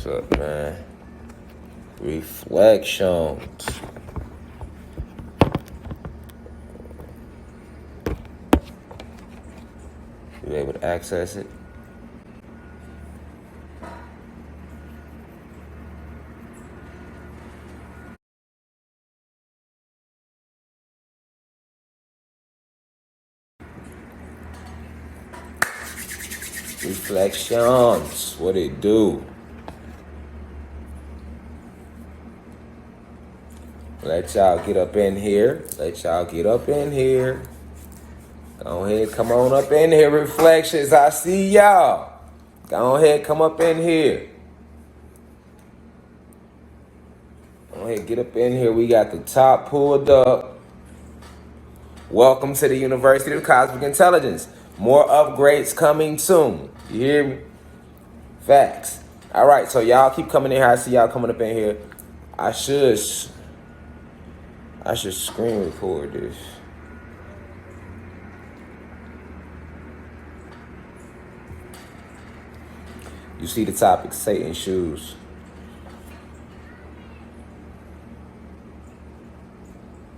What's up, man? Reflections. You able to access it? Reflections. What it do? Let y'all get up in here. Go ahead, come on up in here, Reflections. I see y'all. Go ahead, come up in here. Go ahead, get up in here. We got the top pulled up. Welcome to the University of Cosmic Intelligence. More upgrades coming soon. You hear me? Facts. All right, so y'all keep coming in here. I see y'all coming up in here. I should screen record this. You see the topic, Satan's shoes.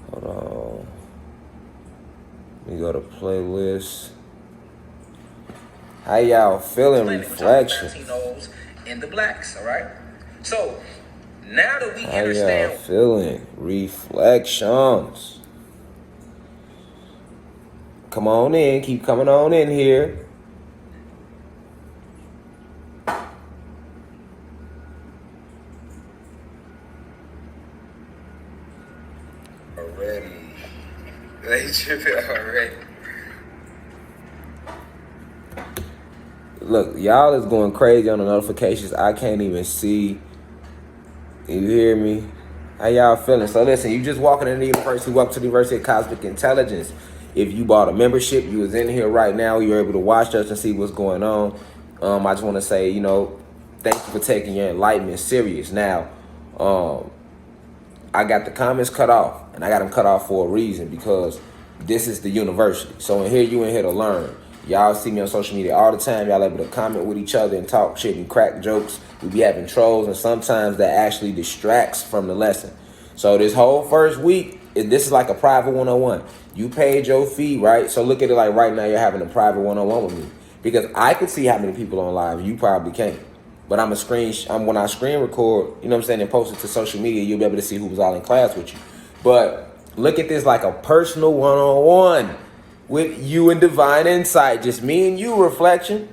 Hold on. Let me go to playlist. How y'all feeling? Reflection. Latinos and the blacks, all right? So now that we How understand, y'all feeling? Reflections. Come on in. Keep coming on in here. already. They tripping already. Look, y'all is going crazy on the notifications. I can't even see. You hear me? How y'all feeling? So listen, you just walking into the university. Welcome to the University of Cosmic Intelligence. If you bought a membership, you was in here right now. You're able to watch us and see what's going on. I just want to say, thank you for taking your enlightenment serious. Now, I got the comments cut off, and I got them cut off for a reason, because this is the university. So in here, you in here to learn. Y'all see me on social media all the time. Y'all able to comment with each other and talk shit and crack jokes. We be having trolls, and sometimes that actually distracts from the lesson. So this whole first week, this is like a private one-on-one. You paid your fee, right? So look at it like right now you're having a private one-on-one with me, because I could see how many people on live. You probably can't. But when I screen record, you know what I'm saying, and post it to social media, you'll be able to see who was all in class with you. But look at this like a personal one-on-one with you and Divine Insight. Just me and you, Reflection.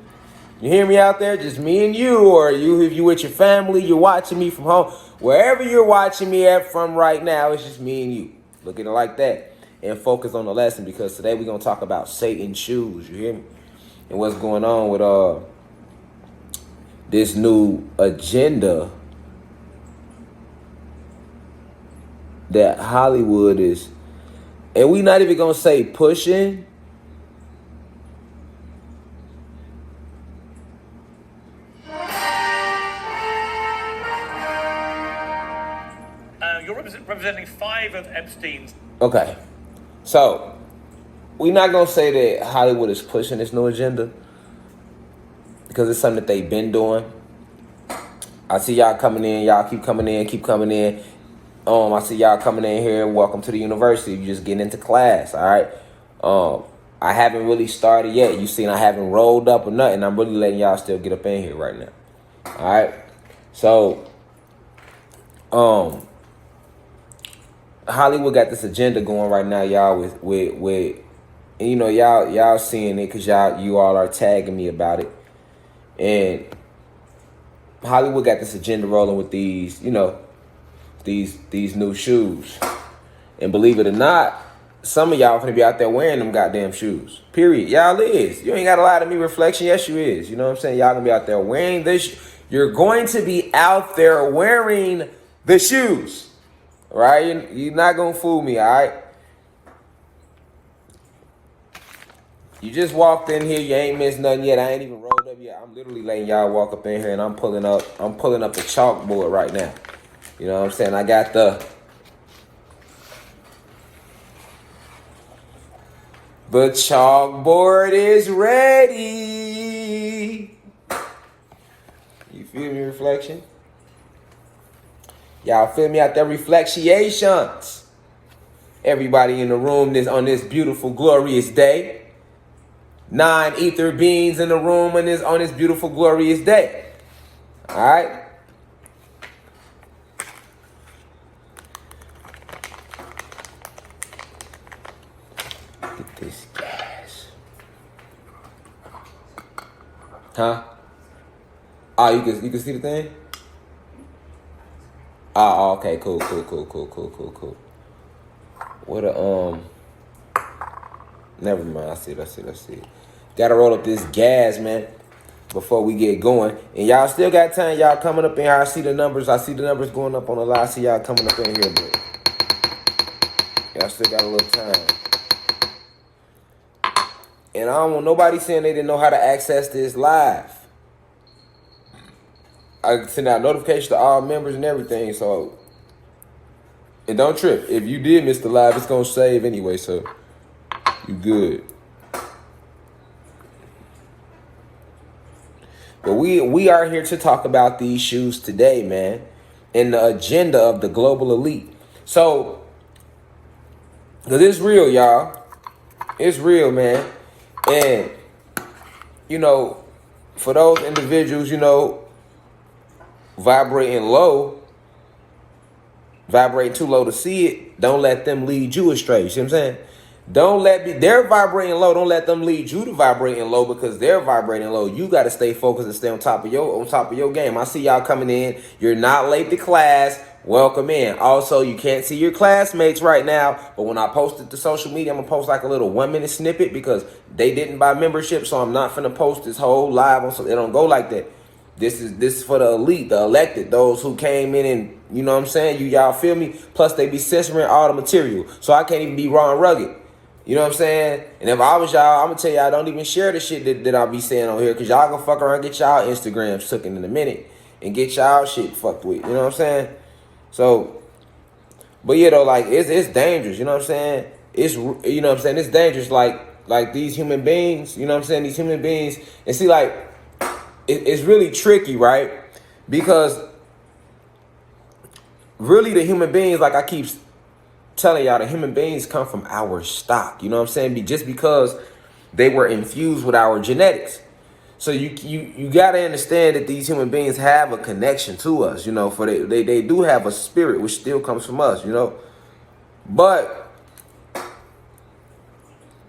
You hear me out there? Just me and you, or you if you with your family, you're watching me from home. Wherever you're watching me at from right now, it's just me and you. Look at it like that and focus on the lesson, because today we're going to talk about Satan's shoes. You hear me? And what's going on with this new agenda that Hollywood is, and we not even gonna say pushing. You're representing 5 of Epstein's. Okay, so we not gonna say that Hollywood is pushing this new agenda, because it's something that they've been doing. I see y'all coming in. Y'all keep coming in. I see y'all coming in here. Welcome to the university. You just getting into class, all right? I haven't really started yet. You seen I haven't rolled up or nothing. I'm really letting y'all still get up in here right now, all right? So, Hollywood got this agenda going right now, y'all, with and y'all seeing it, because you all are tagging me about it. And Hollywood got this agenda rolling with these, these new shoes. And believe it or not, some of y'all gonna be out there wearing them goddamn shoes. Period. Y'all is. You ain't gotta lie to me, Reflection. Yes, you is. You know what I'm saying? Y'all gonna be out there wearing this. You're going to be out there wearing the shoes. Right? You're not gonna fool me, all right? You just walked in here. You ain't missed nothing yet. I ain't even rolled up yet. I'm literally letting y'all walk up in here, and I'm pulling up the chalkboard right now. You know what I'm saying? I got the chalkboard is ready. You feel me, Reflection? Y'all feel me out there? Reflections. Everybody in the room on this beautiful, glorious day. 9 ether beings in the room on this beautiful, glorious day. All right. Get this gas. Huh? Oh, you can see the thing? Oh, okay, cool. What a never mind. I see it. Gotta roll up this gas, man, before we get going. And y'all still got time. Y'all coming up in here. I see the numbers going up on the line. I see y'all coming up in here, but y'all still got a little time. And I don't want nobody saying they didn't know how to access this live. I send out notifications to all members and everything, so. And don't trip. If you did miss the live, it's going to save anyway, so you good. But we are here to talk about these shoes today, man, and the agenda of the global elite. So, because it's real, y'all. It's real, man. And, you know, for those individuals, you know, vibrating too low to see it, don't let them lead you astray. You see what I'm saying? They're vibrating low. Don't let them lead you to vibrating low because they're vibrating low. You got to stay focused and stay on top of your game. I see y'all coming in. You're not late to class. Welcome in. Also, you can't see your classmates right now, but when I post it to social media, I'm gonna post like a little 1-minute snippet because they didn't buy membership, so I'm not finna post this whole live on. So it don't go like that. This is for the elite, the elected, those who came in and, you know what I'm saying? Y'all feel me? Plus, they be censoring all the material. So I can't even be raw and rugged. You know what I'm saying? And if I was y'all, I'm going to tell y'all, don't even share the shit that I'll be saying on here because y'all gonna fuck around and get y'all Instagrams taken in a minute and get y'all shit fucked with. You know what I'm saying? So, but yeah, though, like, it's dangerous. You know what I'm saying? It's, you know what I'm saying? It's dangerous like these human beings, you know what I'm saying? These human beings. And see, like, it's really tricky, right? Because really the human beings, like I keep telling y'all, the human beings come from our stock. You know what I'm saying? Just because they were infused with our genetics. So you got to understand that these human beings have a connection to us, you know, for they do have a spirit which still comes from us, you know. But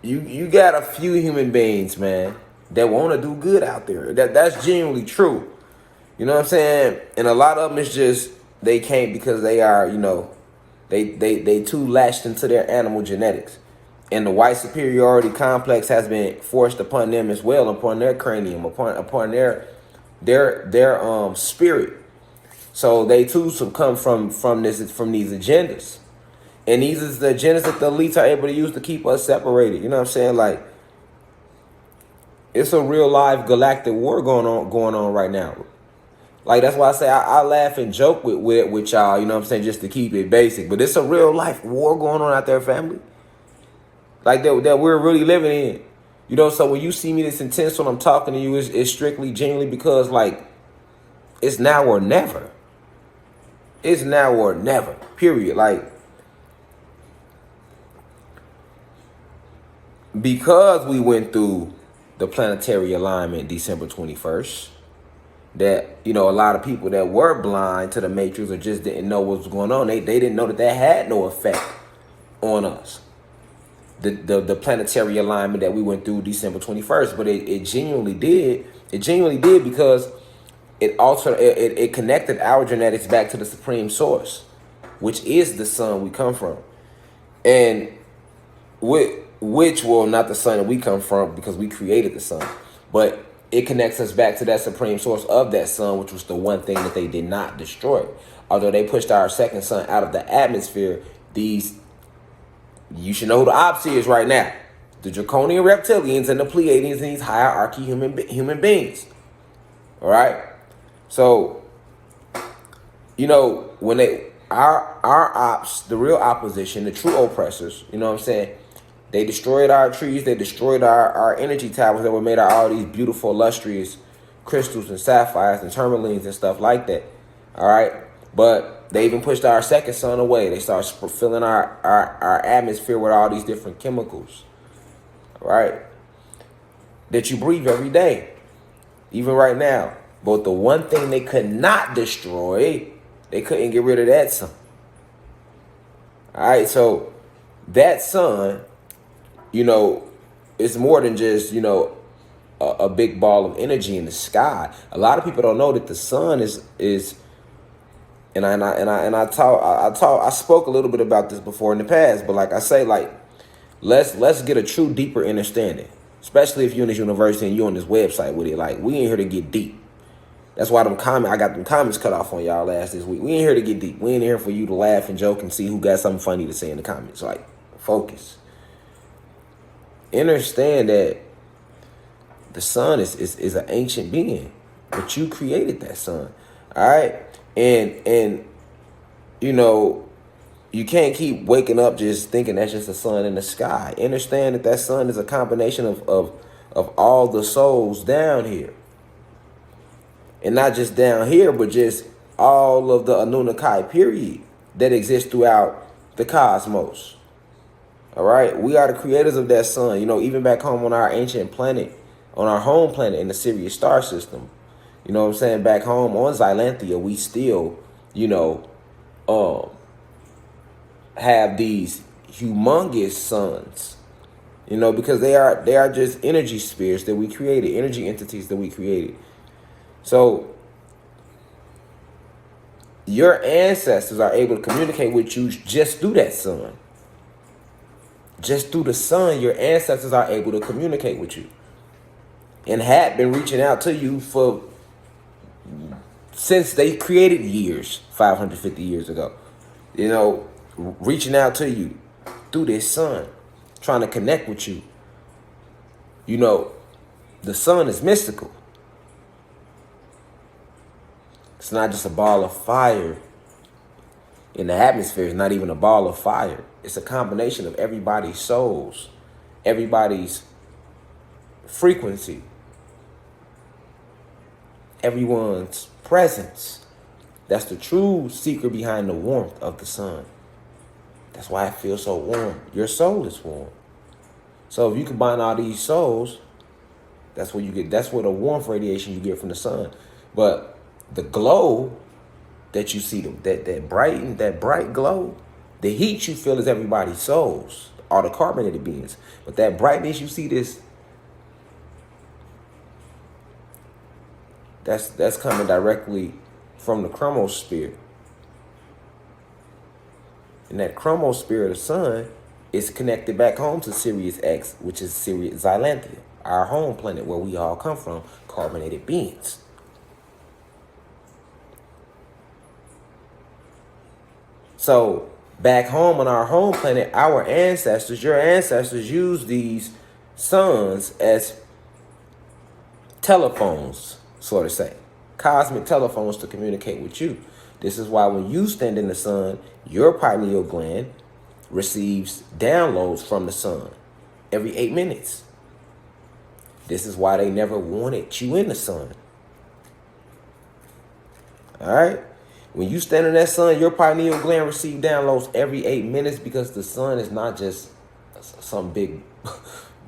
you got a few human beings, man, that want to do good out there. That's genuinely true. You know what I'm saying? And a lot of them is just they can't because they are, you know, they too lashed into their animal genetics. And the white superiority complex has been forced upon them as well, upon their cranium, upon their spirit. So they too succumb from these agendas. And these is the agendas that the elites are able to use to keep us separated. You know what I'm saying? Like, it's a real live galactic war going on right now. Like, that's why I say I laugh and joke with y'all, you know what I'm saying, just to keep it basic. But it's a real life war going on out there, family. Like that we're really living in. You know, so when you see me this intense when I'm talking to you, it's strictly genuinely because, like, it's now or never. It's now or never, period. Like, because we went through the planetary alignment December 21st, that, you know, a lot of people that were blind to the matrix or just didn't know what was going on, they didn't know that had no effect on us. The planetary alignment that we went through December 21st, but it genuinely did. It genuinely did because it connected our genetics back to the supreme source, which is the sun we come from. And which will not the sun that we come from because we created the sun, but it connects us back to that supreme source of that sun, which was the one thing that they did not destroy. Although they pushed our second sun out of the atmosphere, you should know who the ops is right now. The draconian reptilians and the Pleiadians and these hierarchy human beings. All right? So, you know, when our ops, the real opposition, the true oppressors, you know what I'm saying, they destroyed our trees, they destroyed our energy towers that were made out of all these beautiful, illustrious crystals and sapphires and tourmalines and stuff like that. All right? But they even pushed our second sun away. They started filling our atmosphere with all these different chemicals, right? That you breathe every day, even right now. But the one thing they could not destroy, they couldn't get rid of that sun. All right, so that sun, you know, it's more than just, you know, a big ball of energy in the sky. A lot of people don't know that the sun is and I spoke a little bit about this before in the past, but like I say, like let's get a true deeper understanding, especially if you're in this university and you're on this website with it. Like, we ain't here to get deep. That's why I got them comments cut off on y'all last this week. We ain't here to get deep. We ain't here for you to laugh and joke and see who got something funny to say in the comments. Like, focus. Understand that the sun is an ancient being, but you created that sun. All right, and you know, you can't keep waking up just thinking that's just a sun in the sky. Understand that sun is a combination of all the souls down here. And not just down here, but just all of the Anunnaki period that exists throughout the cosmos. All right? We are the creators of that sun. You know, even back home on our ancient planet, on our home planet in the Sirius star system, you know what I'm saying? Back home on Xylanthia, we still, you know, have these humongous suns, you know, because they are just energy spheres that we created, energy entities that we created. So your ancestors are able to communicate with you just through that sun. Just through the sun, your ancestors are able to communicate with you, and had been reaching out to you since they created years, 550 years ago. You know, reaching out to you through this sun, trying to connect with you. You know, the sun is mystical. It's not just a ball of fire in the atmosphere. It's not even a ball of fire. It's a combination of everybody's souls, everybody's frequency, everyone's presence. That's the true secret behind the warmth of the sun. That's why it feels so warm. Your soul is warm. So if you combine all these souls, that's what you get. That's what the warmth radiation you get from the sun. But the glow that you see, that bright glow, the heat you feel is everybody's souls, all the carbonated beings. But that brightness you see, that's coming directly from the chromosphere. And that chromosphere of the sun is connected back home to Sirius X, which is Sirius Xylanthia, our home planet where we all come from, carbonated beings. So back home on our home planet, our ancestors, your ancestors, used these suns as telephones, so to say, cosmic telephones to communicate with you. This is why when you stand in the sun, your pineal gland receives downloads from the sun every 8 minutes. This is why they never wanted you in the sun. All right? When you stand in that sun, your pineal gland receives downloads every 8 minutes, because the sun is not just some big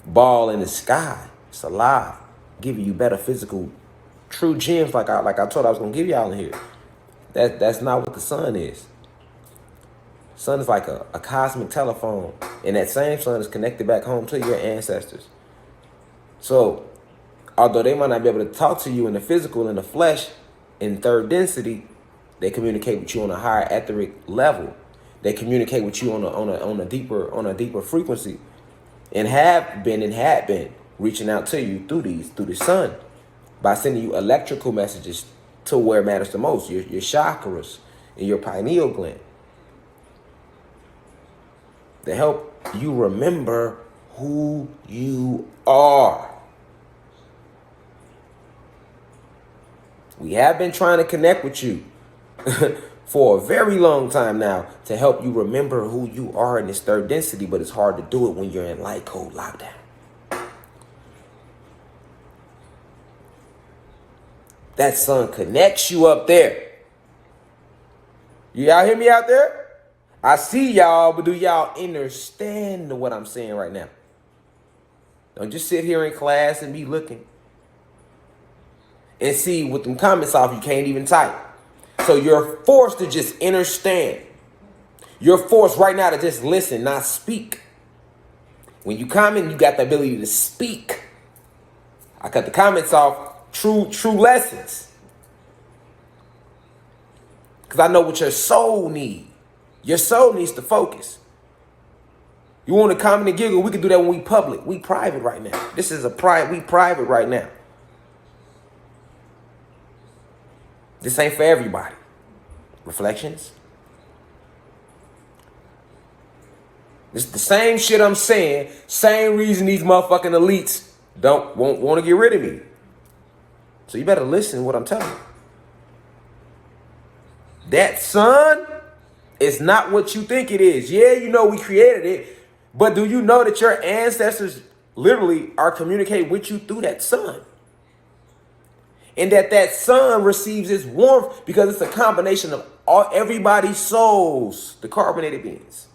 ball in the sky. It's alive, giving you better physical, true gems like I told I was going to give y'all in here. That's not what the sun is. The sun is like a cosmic telephone, and that same sun is connected back home to your ancestors. So, although they might not be able to talk to you in the physical, in the flesh, in third density, they communicate with you on a higher etheric level. They communicate with you on a deeper frequency, and have been reaching out to you through the sun, by sending you electrical messages to where it matters the most, your chakras and your pineal gland. They help you remember who you are. We have been trying to connect with you for a very long time now to help you remember who you are in this third density, but it's hard to do it when you're in light code lockdown. That sun connects you up there. Y'all hear me out there? I see y'all, but do y'all understand what I'm saying right now? Don't just sit here in class and be looking and see with them comments off, you can't even type. So you're forced to just understand. You're forced right now to just listen, not speak. When you comment, you got the ability to speak. I cut the comments off. True lessons. Because I know what your soul needs. Your soul needs to focus. You want to comment and giggle, we can do that when we public. We private right now. This is we private right now. This ain't for everybody. Reflections. This is the same shit I'm saying. Same reason these motherfucking elites won't want to get rid of me. So you better listen to what I'm telling you. That sun is not what you think it is. Yeah, you know we created it. But do you know that your ancestors literally are communicating with you through that sun? And that sun receives its warmth because it's a combination of everybody's souls, the carbonated beings.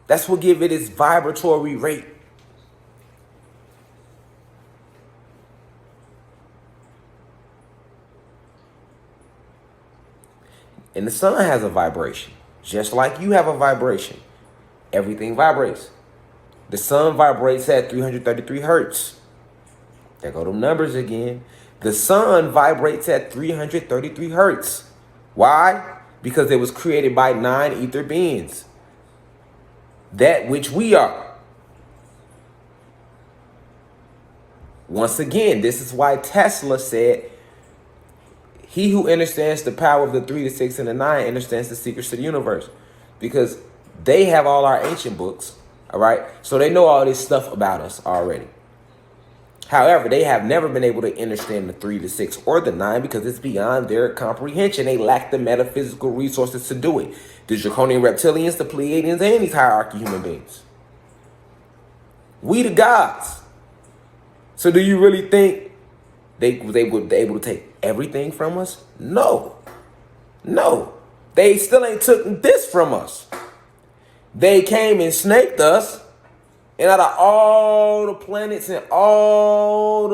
That's what give it its vibratory rate. And the sun has a vibration, just like you have a vibration. Everything vibrates. The sun vibrates at 333 hertz. There go them numbers again. The sun vibrates at 333 hertz. Why? Because it was created by 9 ether beings. That which we are. Once again, this is why Tesla said, he who understands the power of the 3, the 6, and the 9 understands the secrets of the universe. Because they have all our ancient books, all right? So they know all this stuff about us already. However, they have never been able to understand the 3, the 6, or the 9 because it's beyond their comprehension. They lack the metaphysical resources to do it. The draconian reptilians, the Pleiadians, and these hierarchy human beings. We the gods. So do you really think they were able to take everything from us? No. No. They still ain't took this from us. They came and snaked us. And out of all the planets and all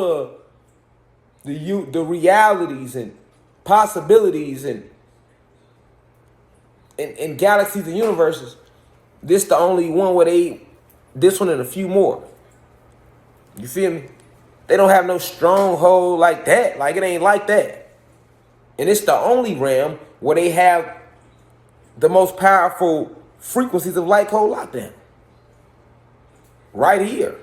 the realities and possibilities and galaxies and universes, this the only one where this one and a few more. You feel me? They don't have no stronghold like that. Like it ain't like that. And it's the only realm where they have the most powerful frequencies of light code lockdown. Right here.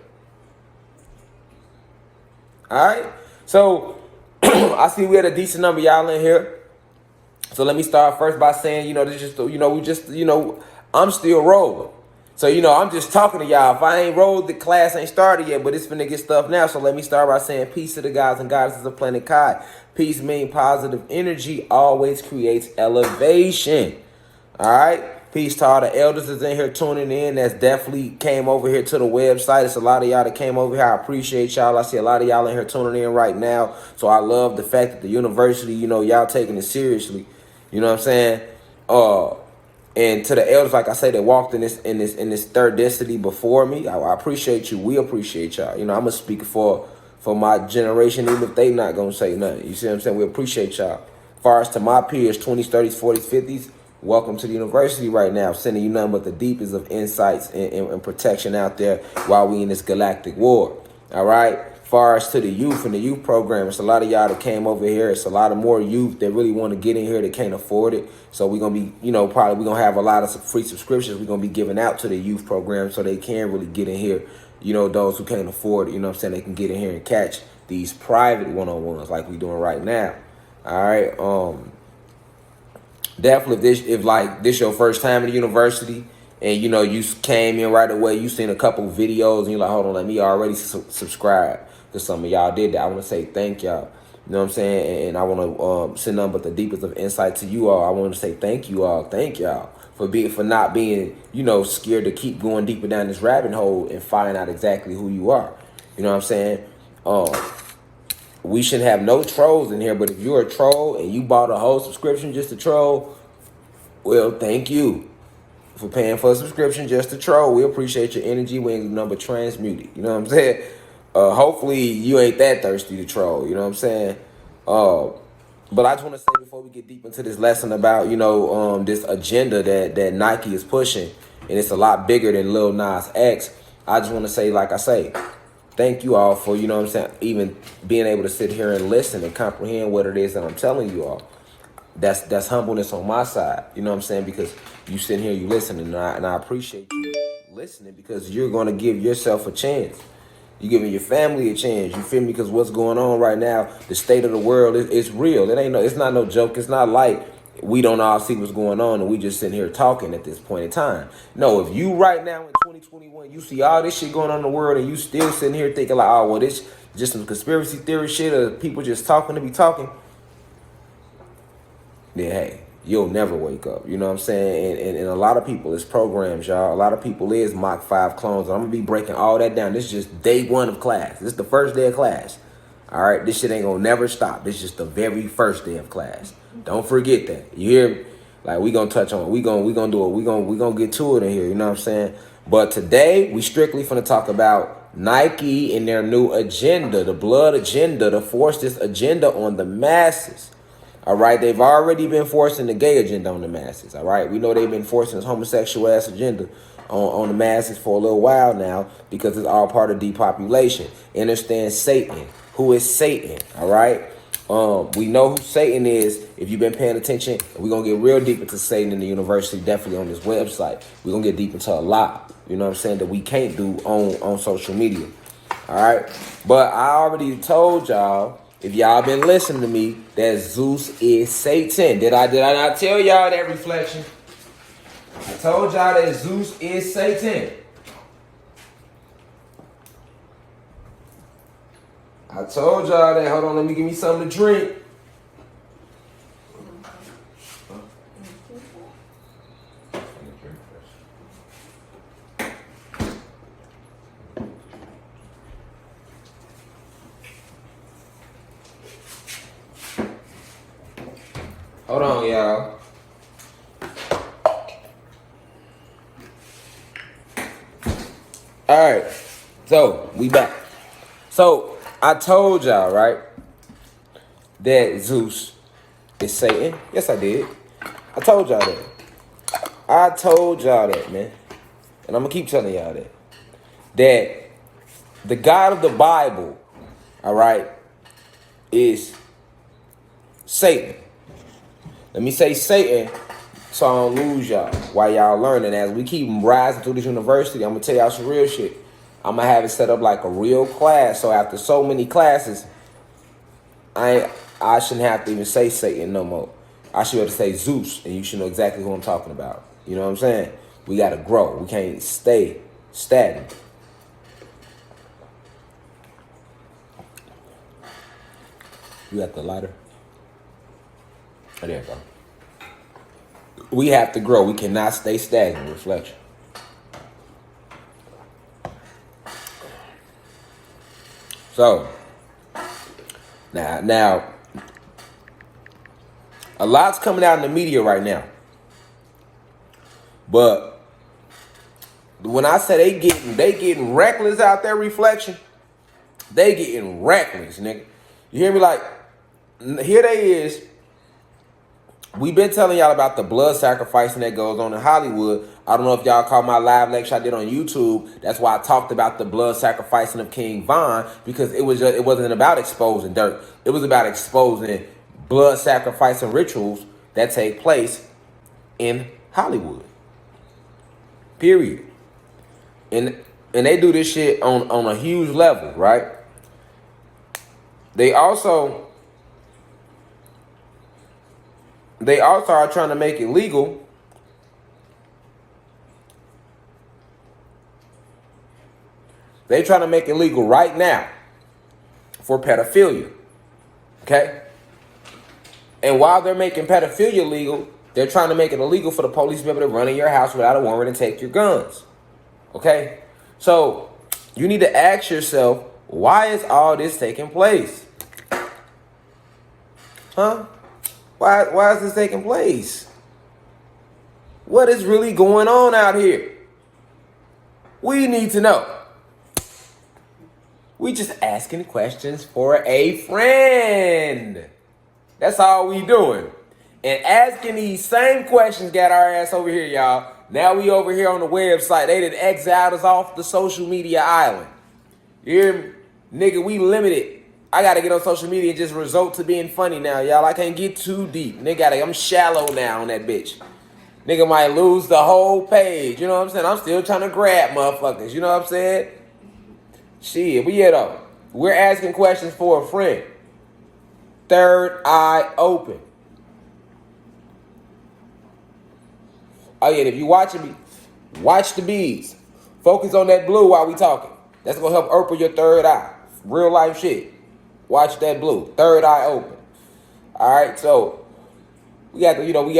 All right. So I see we had a decent number of y'all in here. So let me start first by saying, this just, I'm still rolling. So, I'm just talking to y'all. If I ain't rolled, the class ain't started yet, but it's finna get stuff now. So let me start by saying peace to the gods and goddesses of Planet Kai. Peace means positive energy always creates elevation. All right. Peace to all the elders that's in here tuning in. That's definitely came over here to the website. It's a lot of y'all that came over here. I appreciate y'all. I see a lot of y'all in here tuning in right now. So I love the fact that the university, y'all taking it seriously. You know what I'm saying? And to the elders, like I say, that walked in this third density before me, I appreciate you. We appreciate y'all. I'm gonna speak for my generation, even if they not gonna say nothing. You see what I'm saying? We appreciate y'all. As far as to my peers, 20s, 30s, 40s, 50s, welcome to the university right now. Sending you nothing but the deepest of insights and protection out there while we in this galactic war. All right. As far as to the youth and the youth program, it's a lot of y'all that came over here. It's a lot of more youth that really want to get in here that can't afford it. So we're going to be, probably we're going to have a lot of free subscriptions we're going to be giving out to the youth program so they can really get in here. Those who can't afford it, they can get in here and catch these private one-on-ones like we're doing right now. All right. Definitely if this your first time in the university and, you came in right away, you seen a couple videos and you're like, hold on, let me already subscribe. Because some of y'all did that. I want to say thank y'all. You know what I'm saying? And I want to send nothing but the deepest of insight to you all. I want to say thank you all. Thank y'all for not being, scared to keep going deeper down this rabbit hole and find out exactly who you are. You know what I'm saying? we shouldn't have no trolls in here. But if you're a troll and you bought a whole subscription just to troll, well, thank you for paying for a subscription just to troll. We appreciate your energy. We ain't number transmute it. You know what I'm saying? Hopefully you ain't that thirsty to troll. You know what I'm saying? But I just want to say before we get deep into this lesson about, this agenda that Nike is pushing, and it's a lot bigger than Lil Nas X. I just want to say, like I say, thank you all for, even being able to sit here and listen and comprehend what it is that I'm telling you all. That's humbleness on my side, you know what I'm saying? Because you sitting here, you listening, and I appreciate you listening, because you're going to give yourself a chance. You're giving your family a chance. You feel me? Because what's going on right now, the state of the world, it's real. It's not no joke. It's not like we don't all see what's going on and we just sitting here talking at this point in time. No, if you right now in 2021, you see all this shit going on in the world and you still sitting here thinking like, oh, well, this just some conspiracy theory shit or people just talking to be talking, then hey, you'll never wake up. You know what I'm saying? And a lot of people is programs, y'all. A lot of people is Mach 5 clones. I'm going to be breaking all that down. This is just day one of class. This is the first day of class. All right? This shit ain't going to never stop. This is just the very first day of class. Don't forget that. You hear me? Like, we going to touch on it. We going to do it. We going to get to it in here. You know what I'm saying? But today, we strictly finna talk about Nike and their new agenda, the blood agenda, to force this agenda on the masses. All right, they've already been forcing the gay agenda on the masses. All right, we know they've been forcing this homosexual ass agenda on the masses for a little while now, because it's all part of depopulation. Understand Satan. Who is Satan? All right, we know who Satan is. If you've been paying attention, we're gonna get real deep into Satan in the university, definitely on this website. We're gonna get deep into a lot, you know what I'm saying, that we can't do on social media. All right, but I already told y'all, if y'all been listening to me, that Zeus is Satan. Did I not tell y'all that, reflection? I told y'all that Zeus is Satan. I told y'all that. Hold on, let me give me something to drink. Hold on, y'all. All right, so we back. So I told y'all, right, that Zeus is Satan. Yes, I did. I told y'all that. I told y'all that, man. And I'm gonna keep telling y'all that. That the God of the Bible, all right, is Satan. Let me say Satan so I don't lose y'all while y'all learning. As we keep rising through this university, I'm going to tell y'all some real shit. I'm going to have it set up like a real class. So after so many classes, I shouldn't have to even say Satan no more. I should be able to say Zeus, and you should know exactly who I'm talking about. You know what I'm saying? We got to grow. We can't stay stagnant. You got the lighter? Oh, there you go. We have to grow. We cannot stay stagnant. Reflection. So, now, a lot's coming out in the media right now. But when I say they getting reckless out there, reflection, they getting reckless, nigga. You hear me? Like, here they is. We've been telling y'all about the blood sacrificing that goes on in Hollywood. I don't know if y'all caught my live lecture I did on YouTube. That's why I talked about the blood sacrificing of King Von, because it wasn't about exposing dirt. It was about exposing blood sacrificing rituals that take place in Hollywood. Period. And they do this shit on a huge level, right? They also are trying to make it legal They trying to make it legal right now for pedophilia. Okay? And while they're making pedophilia legal, they're trying to make it illegal for the police to be able to run in your house without a warrant and take your guns. Okay? So you need to ask yourself, why is all this taking place? Huh? Why is this taking place? What is really going on out here? We need to know. We just asking questions for a friend. That's all we doing. And asking these same questions got our ass over here, y'all. Now we over here on the website. They done exiled us off the social media island. You hear me? Nigga, we limited. I gotta get on social media and just resort to being funny now, y'all. I can't get too deep. Nigga, I'm shallow now on that bitch. Nigga might lose the whole page. You know what I'm saying? I'm still trying to grab motherfuckers. You know what I'm saying? Shit, but yeah, though. We're asking questions for a friend. Third eye open. Oh yeah, if you watching me, watch the bees. Focus on that blue while we talking. That's gonna help open your third eye. Real life shit. Watch that blue. Third eye open. All right, so we already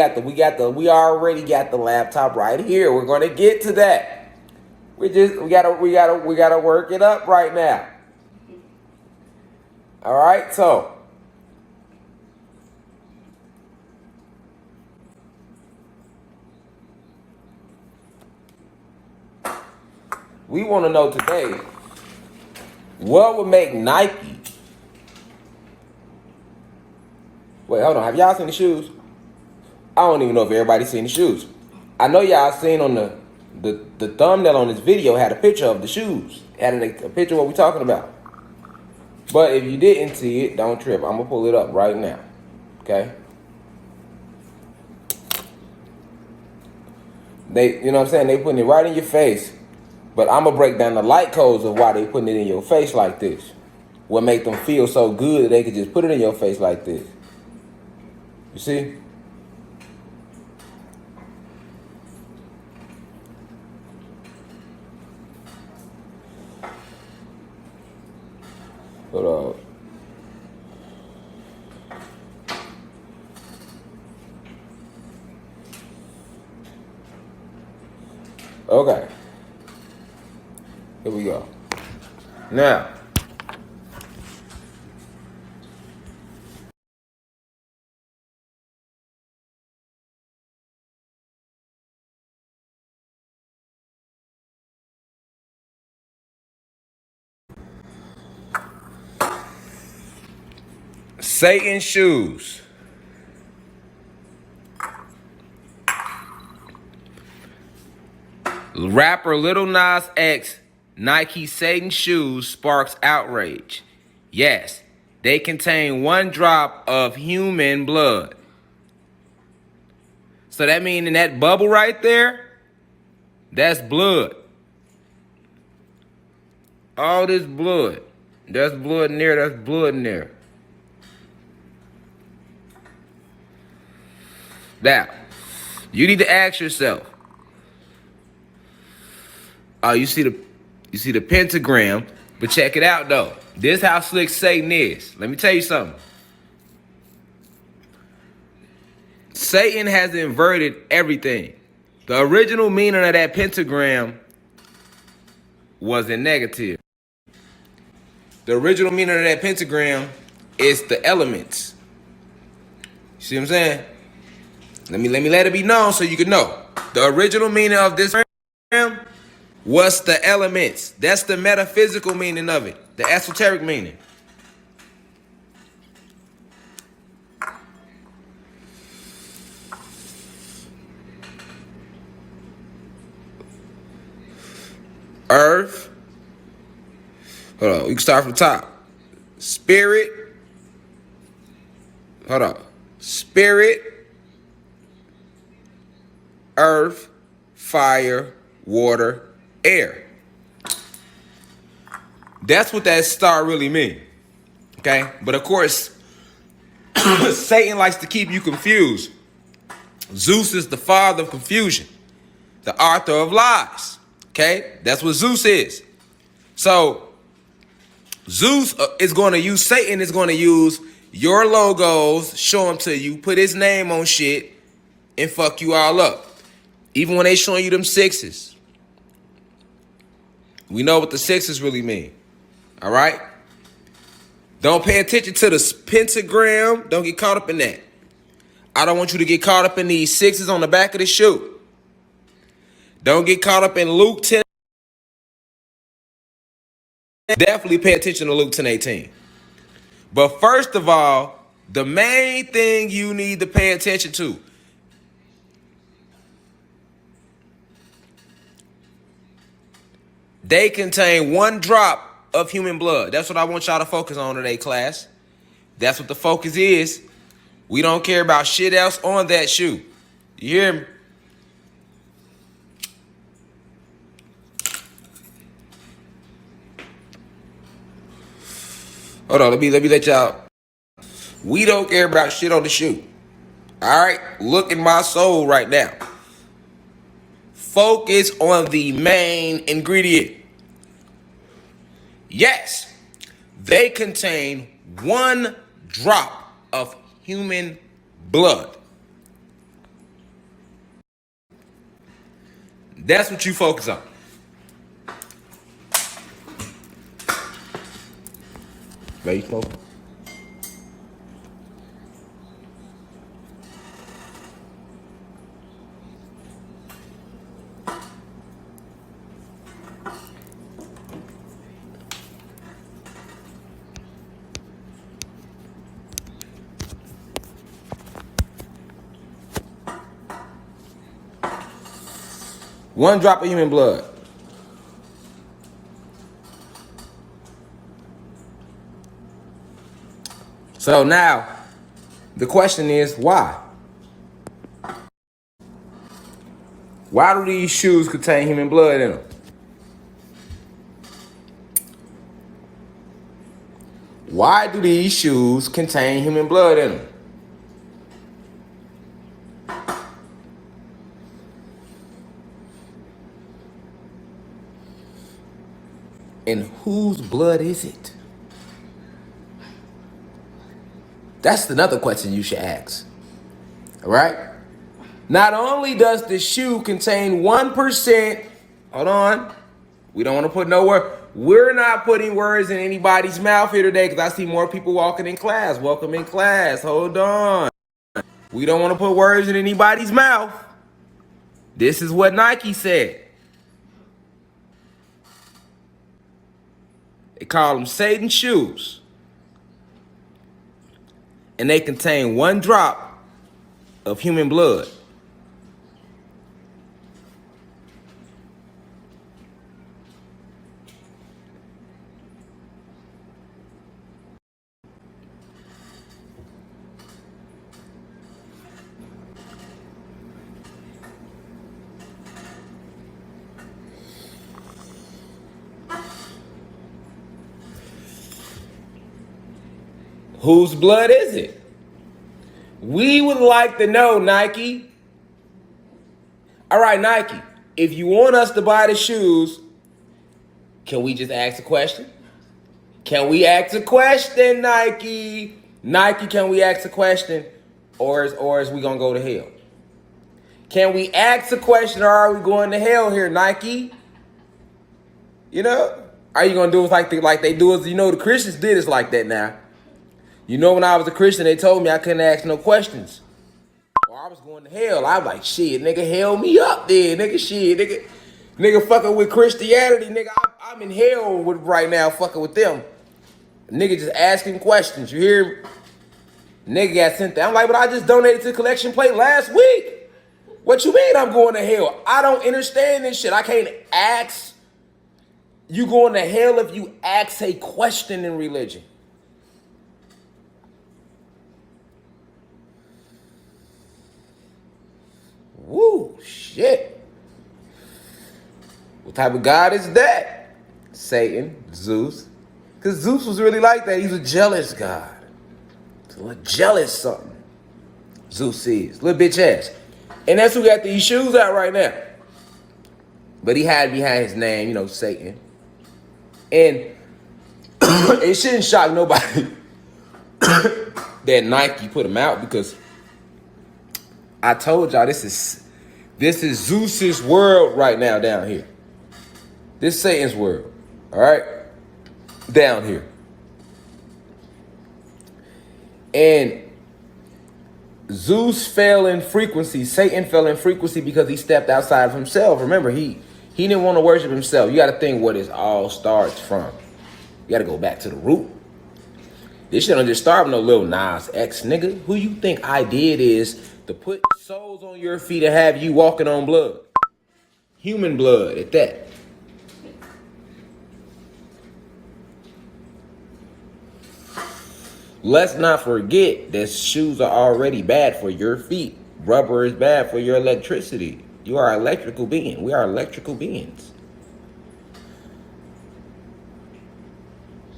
got the laptop right here. We're gonna get to that. We gotta work it up right now. All right, so we want to know today, what would make Nike? Wait, hold on. Have y'all seen the shoes? I don't even know if everybody's seen the shoes. I know y'all seen on the thumbnail on this video had a picture of the shoes. Had a picture of what we're talking about. But if you didn't see it, don't trip. I'm going to pull it up right now. Okay? You know what I'm saying? They putting it right in your face. But I'm going to break down the light codes of why they putting it in your face like this. What make them feel so good that they could just put it in your face like this. You see? Hold on. Okay. Here we go. Now, Satan's shoes. Rapper Lil Nas X, Nike Satan shoes sparks outrage. Yes, they contain 1 drop of human blood. So that means in that bubble right there, that's blood. All this blood. That's blood in there, that's blood in there. Now, you need to ask yourself, you see the pentagram, but check it out though. This how slick Satan is. Let me tell you something. Satan has inverted everything. The original meaning of that pentagram was in negative. The original meaning of that pentagram is the elements. You see what I'm saying? Let me let it be known so you can know. The original meaning of this pentagram was the elements. That's the metaphysical meaning of it. The esoteric meaning. Earth. Hold on. We can start from the top. Spirit. Hold on. Spirit. Earth. Fire. Water. Air. That's what that star really means. Okay? But of course, Satan likes to keep you confused. Zeus is the father of confusion. The author of lies. Okay? That's what Zeus is. So, Zeus is going to use, Satan is going to use your logos, show them to you, put his name on shit, and fuck you all up. Even when they showing you them sixes. We know what the sixes really mean. All right? Don't pay attention to the pentagram. Don't get caught up in that. I don't want you to get caught up in these sixes on the back of the shoe. Don't get caught up in Luke 10. Definitely pay attention to Luke 10:18. But first of all, the main thing you need to pay attention to, they contain 1 drop of human blood. That's what I want y'all to focus on today, class. That's what the focus is. We don't care about shit else on that shoe. You hear me? Hold on, let me let y'all. We don't care about shit on the shoe. All right? Look in my soul right now. Focus on the main ingredient. Yes, they contain 1 drop of human blood. That's what you focus on. Very focused. One drop of human blood. So now, the question is, why? Why do these shoes contain human blood in them? Why do these shoes contain human blood in them? And whose blood is it? That's another question you should ask. All right? Not only does the shoe contain 1%, hold on. We don't want to put no word. We're not putting words in anybody's mouth here today because I see more people walking in class. Welcome in class. Hold on. We don't want to put words in anybody's mouth. This is what Nike said. They call them Satan's shoes. And they contain 1 drop of human blood. Whose blood is it? We would like to know, Nike. All right, Nike, if you want us to buy the shoes, can we just ask a question? Can we ask a question, Nike? Nike, can we ask a question? Or is we gonna go to hell? Can we ask a question or are we going to hell here, Nike? You know? Are you gonna do it like they do us? You know, the Christians did us like that now. You know, when I was a Christian, they told me I couldn't ask no questions. Or I was going to hell. I was like, shit, nigga, hell me up there, nigga, shit, nigga fucking with Christianity, nigga. I'm in hell right now fucking with them. Nigga just asking questions, you hear me? Nigga got sent there. I'm like, but I just donated to the collection plate last week. What you mean I'm going to hell? I don't understand this shit. I can't ask. You going to hell if you ask a question in religion. Woo, shit. What type of God is that? Satan, Zeus. Because Zeus was really like that. He's a jealous God. He's a little jealous something. Zeus is. Little bitch ass. And that's who got these shoes out right now. But he had behind his name, you know, Satan. And it shouldn't shock nobody that Nike put him out because I told y'all this is Zeus's world right now down here. This Satan's world, all right? Down here. And Zeus fell in frequency. Satan fell in frequency because he stepped outside of himself. Remember, he didn't want to worship himself. You got to think where this all starts from. You got to go back to the root. This shit don't just start with no little Nas X nigga. Who you think I did is to put souls on your feet and have you walking on blood. Human blood at that. Let's not forget that shoes are already bad for your feet. Rubber is bad for your electricity. You are an electrical being. We are electrical beings.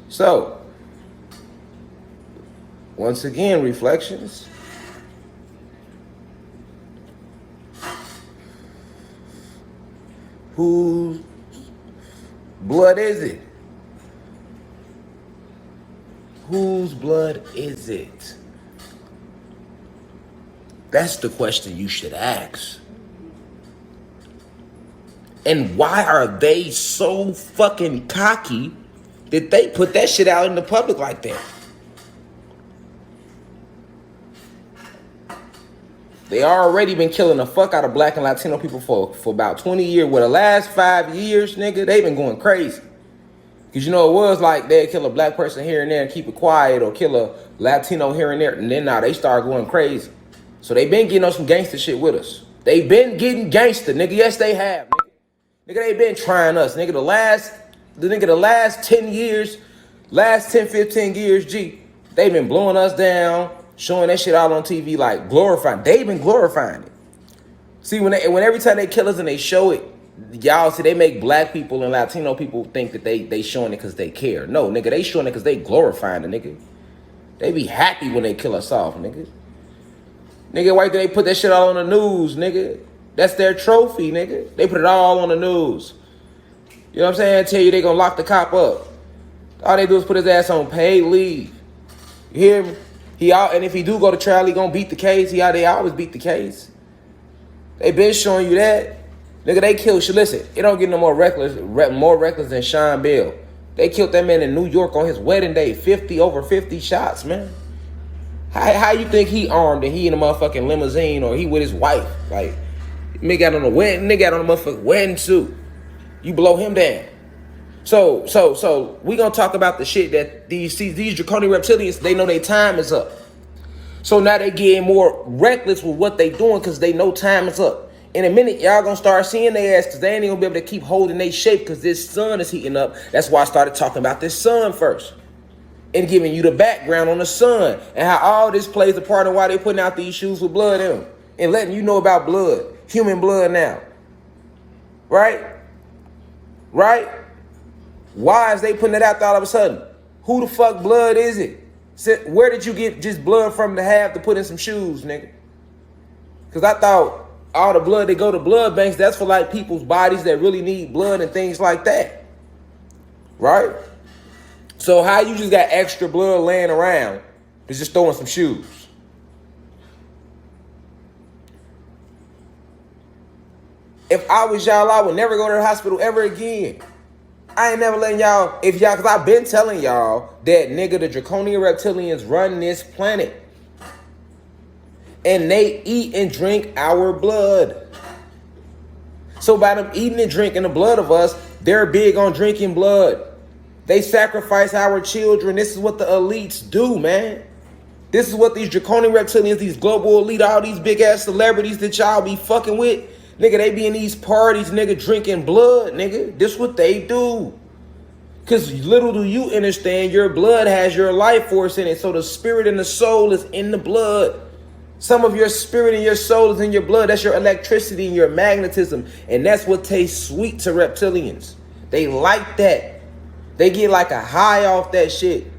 So, once again, reflections. Whose blood is it? Whose blood is it? That's the question you should ask. And why are they so fucking cocky that they put that shit out in the public like that? They already been killing the fuck out of black and Latino people for about 20 years. Well, the last 5 years, nigga, they been going crazy. Because, you know, it was like they'd kill a black person here and there and keep it quiet, or kill a Latino here and there. And then now they start going crazy. So they been getting on some gangster shit with us. They been getting gangster, nigga. Yes, they have, nigga. Nigga, they been trying us. Nigga, the last 10 years, last 10, 15 years, they been blowing us down, showing that shit out on TV, like glorifying. They been glorifying it. See, when every time they kill us and they show it, y'all see they make black people and Latino people think that they showing it because they care. No, nigga, they showing it because they glorifying it, nigga. They be happy when they kill us off, nigga. Nigga, why do they put that shit all on the news, nigga? That's their trophy, nigga. They put it all on the news. You know what I'm saying? Tell you they gonna lock the cop up. All they do is put his ass on paid leave. You hear me? And if he do go to trial, he gonna beat the case. They always beat the case. They been showing you that. Nigga, they killed shit. Listen, it don't get no more reckless than Sean Bell. They killed that man in New York on his wedding day. Over 50 shots, man. How you think he armed and he in a motherfucking limousine, or he with his wife? Like, nigga got on a motherfucking wedding suit. You blow him down. So we gonna talk about the shit that these draconian reptilians, they know their time is up. So now they getting more reckless with what they doing because they know time is up. In a minute, y'all gonna start seeing their ass because they ain't even gonna be able to keep holding their shape because this sun is heating up. That's why I started talking about this sun first. And giving you the background on the sun and how all this plays a part in why they putting out these shoes with blood in them. And letting you know about blood, human blood now. Right? Right? Why is they putting it out there all of a sudden? Who the fuck blood is it? Where did you get just blood from to have to put in some shoes, nigga? Because I thought all the blood that go to blood banks, that's for like people's bodies that really need blood and things like that. Right? So how you just got extra blood laying around to just throwing some shoes? If I was y'all, I would never go to the hospital ever again. I ain't never letting y'all, because I've been telling y'all that, nigga, the draconian reptilians run this planet. And they eat and drink our blood. So by them eating and drinking the blood of us, they're big on drinking blood. They sacrifice our children. This is what the elites do, man. This is what these draconian reptilians, these global elite, all these big ass celebrities that y'all be fucking with, nigga, they be in these parties, nigga, drinking blood, nigga. This what they do. Because little do you understand, your blood has your life force in it. So the spirit and the soul is in the blood. Some of your spirit and your soul is in your blood. That's your electricity and your magnetism. And that's what tastes sweet to reptilians. They like that. They get like a high off that shit.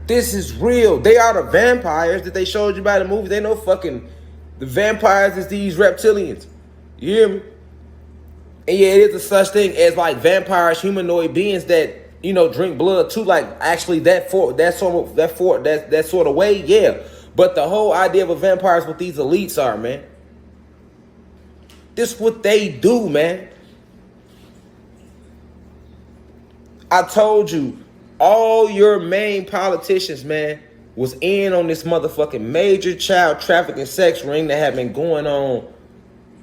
This is real. They are the vampires that they showed you by the movie. They know fucking the vampires is these reptilians. You hear me? And yeah, it is a such thing as like vampires, humanoid beings that, you know, drink blood too. Like actually that sort of way, yeah. But the whole idea of a vampire is what these elites are, man. This what they do, man. I told you, all your main politicians, man, was in on this motherfucking major child trafficking sex ring that had been going on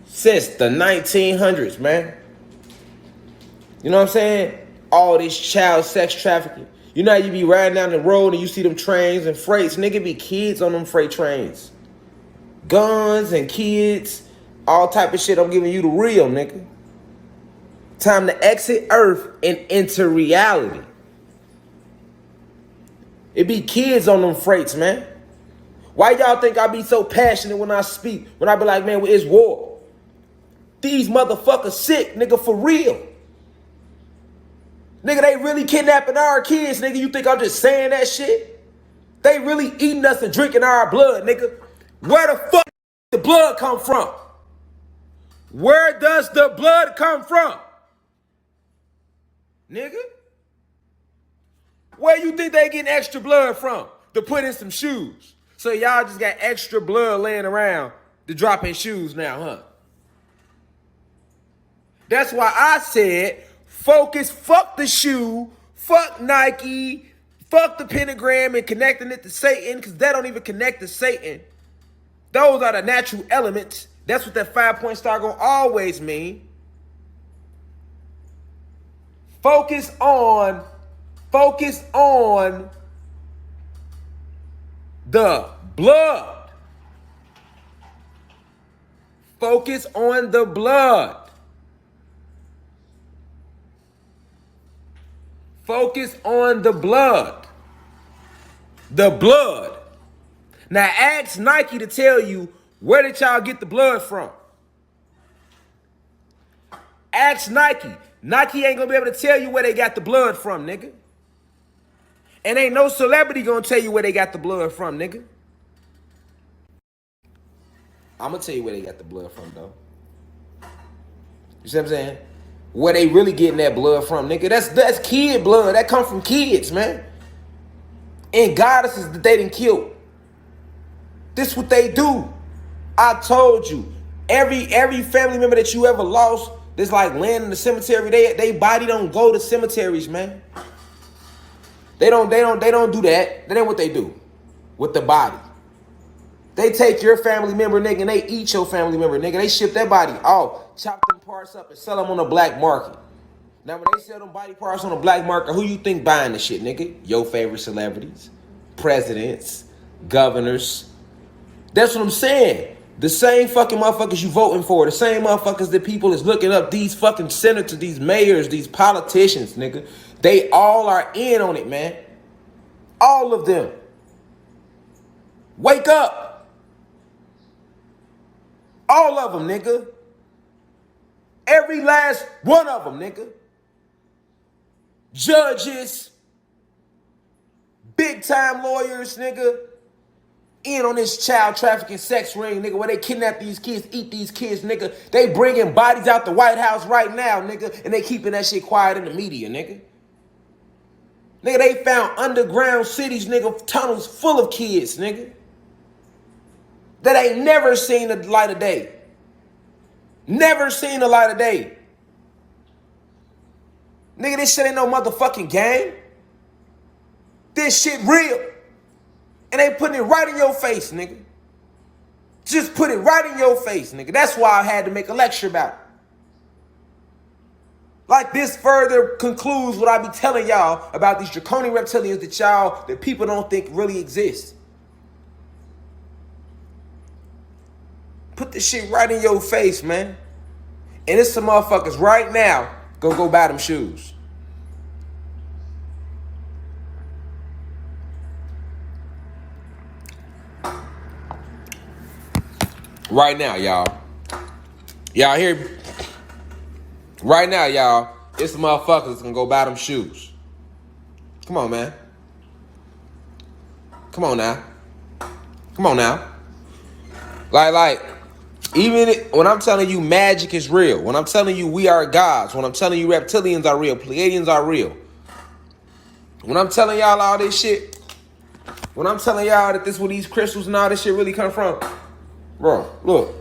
since the 1900s, man. You know what I'm saying? All this child sex trafficking. You know how you be riding down the road and you see them trains and freights. Nigga, be kids on them freight trains. Guns and kids. All type of shit. I'm giving you the real, nigga. Time to exit Earth and enter reality. It be kids on them freights, man. Why y'all think I be so passionate when I speak? When I be like, man, it's war. These motherfuckers sick, nigga, for real. Nigga, they really kidnapping our kids, nigga. You think I'm just saying that shit? They really eating us and drinking our blood, nigga. Where the fuck the blood come from? Where does the blood come from? Nigga? Where you think they getting extra blood from to put in some shoes? So y'all just got extra blood laying around to drop in shoes now, huh? That's why I said, focus, fuck the shoe, fuck Nike, fuck the pentagram and connecting it to Satan, because that don't even connect to Satan. Those are the natural elements. That's what that 5-point star gonna always mean. Focus on the blood. Focus on the blood. Focus on the blood. The blood. Now ask Nike to tell you, where did y'all get the blood from? Ask Nike. Nike ain't gonna be able to tell you where they got the blood from, nigga. And ain't no celebrity gonna tell you where they got the blood from, nigga. I'm gonna tell you where they got the blood from, though. You see what I'm saying? Where they really getting that blood from, nigga. That's kid blood. That come from kids, man. And goddesses that they done killed. This what they do. I told you. Every family member that you ever lost, that's like laying in the cemetery. They body don't go to cemeteries, man. They don't do that. That ain't what they do with the body. They take your family member, nigga, and they eat your family member, nigga. They ship their body off, chop them parts up, and sell them on the black market. Now, when they sell them body parts on the black market, who you think buying the shit, nigga? Your favorite celebrities, presidents, governors. That's what I'm saying. The same fucking motherfuckers you voting for, the same motherfuckers that people is looking up, these fucking senators, these mayors, these politicians, nigga. They all are in on it, man. All of them. Wake up. All of them, nigga. Every last one of them, nigga. Judges, big time lawyers, nigga. In on this child trafficking sex ring, nigga, where they kidnap these kids, eat these kids, nigga. They bringing bodies out the White House right now, nigga, and they keeping that shit quiet in the media, nigga. Nigga, they found underground cities, nigga, tunnels full of kids, nigga, that ain't never seen the light of day. Never seen the light of day. Nigga, this shit ain't no motherfucking game. This shit real. And they putting it right in your face, nigga. Just put it right in your face, nigga. That's why I had to make a lecture about it. Like this further concludes what I be telling y'all about these draconian reptilians that people don't think really exist. Put this shit right in your face, man. And it's some motherfuckers right now go buy them shoes. Right now, y'all. Y'all hear? Right now, y'all. It's the motherfuckers that's gonna go buy them shoes. Come on, man. Come on now. Come on now. Like, even when I'm telling you magic is real, when I'm telling you we are gods, when I'm telling you reptilians are real, Pleiadians are real, when I'm telling y'all all this shit, when I'm telling y'all that this is where these crystals and all this shit really come from, bro, look.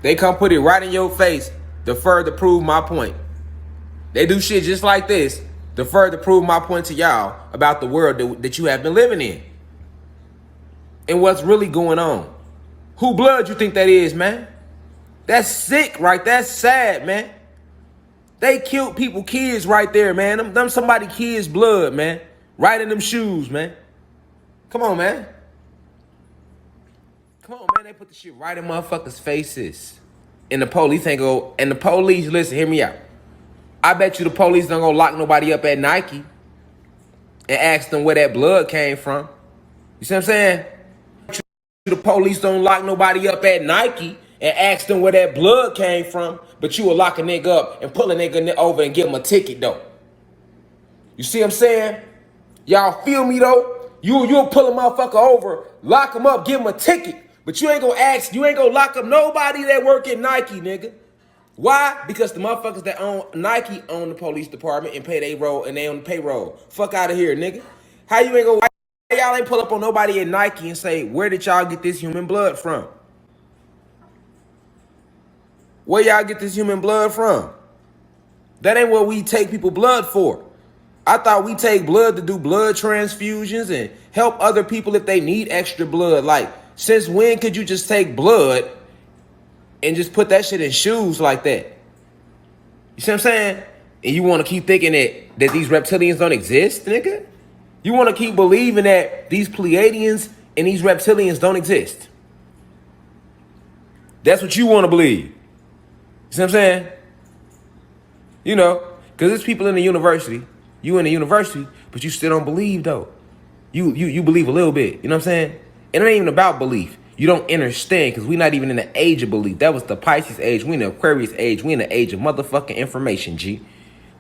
They come put it right in your face to further prove my point. They do shit just like this to further prove my point to y'all about the world that you have been living in and what's really going on. Who blood you think that is, man? That's sick, right? That's sad, man. They killed people, kids right there, man. Them somebody kids' blood, man. Right in them shoes, man. Come on, man. Come on, man. They put the shit right in motherfuckers' faces. And the police ain't go. And the police, listen, hear me out. I bet you the police don't go lock nobody up at Nike and ask them where that blood came from. You see what I'm saying? The police don't lock nobody up at Nike and ask them where that blood came from, but you will lock a nigga up and pull a nigga over and give him a ticket, though. You see what I'm saying? Y'all feel me, though? You'll pull a motherfucker over, lock him up, give him a ticket, but you ain't gonna lock up nobody that work at Nike, nigga. Why? Because the motherfuckers that own Nike own the police department and pay their roll and they on the payroll. Fuck out of here, nigga. How you ain't gonna... Y'all ain't pull up on nobody at Nike and say, where did y'all get this human blood from? Where y'all get this human blood from? That ain't what we take people blood for. I thought we take blood to do blood transfusions and help other people if they need extra blood. Like, since when could you just take blood and just put that shit in shoes like that? You see what I'm saying? And you want to keep thinking that these reptilians don't exist, nigga? You want to keep believing that these Pleiadians and these reptilians don't exist. That's what you want to believe. You see what I'm saying? You know, because there's people in the university. You in the university, but you still don't believe, though. You believe a little bit. You know what I'm saying? It ain't even about belief. You don't understand, because we're not even in the age of belief. That was the Pisces age. We in the Aquarius age. We in the age of motherfucking information, G.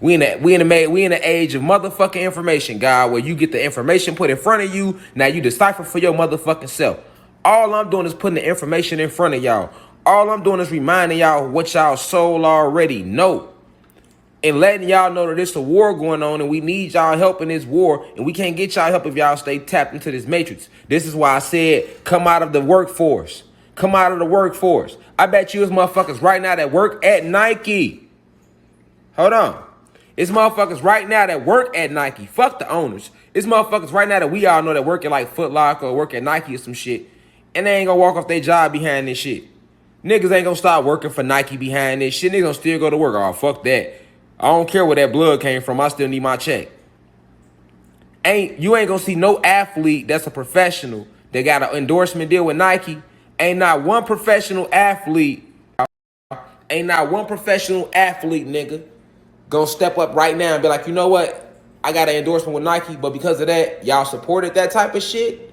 We in the age of motherfucking information, God, where you get the information put in front of you. Now you decipher for your motherfucking self. All I'm doing is putting the information in front of y'all. All I'm doing is reminding y'all what y'all soul already know. And letting y'all know that there's a war going on and we need y'all help in this war. And we can't get y'all help if y'all stay tapped into this matrix. This is why I said, come out of the workforce. Come out of the workforce. I bet you it's motherfuckers right now that work at Nike. Hold on. It's motherfuckers right now that work at Nike. Fuck the owners. It's motherfuckers right now that we all know that work at like Foot Locker or work at Nike or some shit. And they ain't gonna walk off their job behind this shit. Niggas ain't gonna start working for Nike behind this shit. Niggas gonna still go to work. Oh, fuck that. I don't care where that blood came from. I still need my check. You ain't gonna see no athlete that's a professional that got an endorsement deal with Nike. Ain't not one professional athlete, nigga, gonna step up right now and be like, you know what? I got an endorsement with Nike, but because of that, y'all supported that type of shit.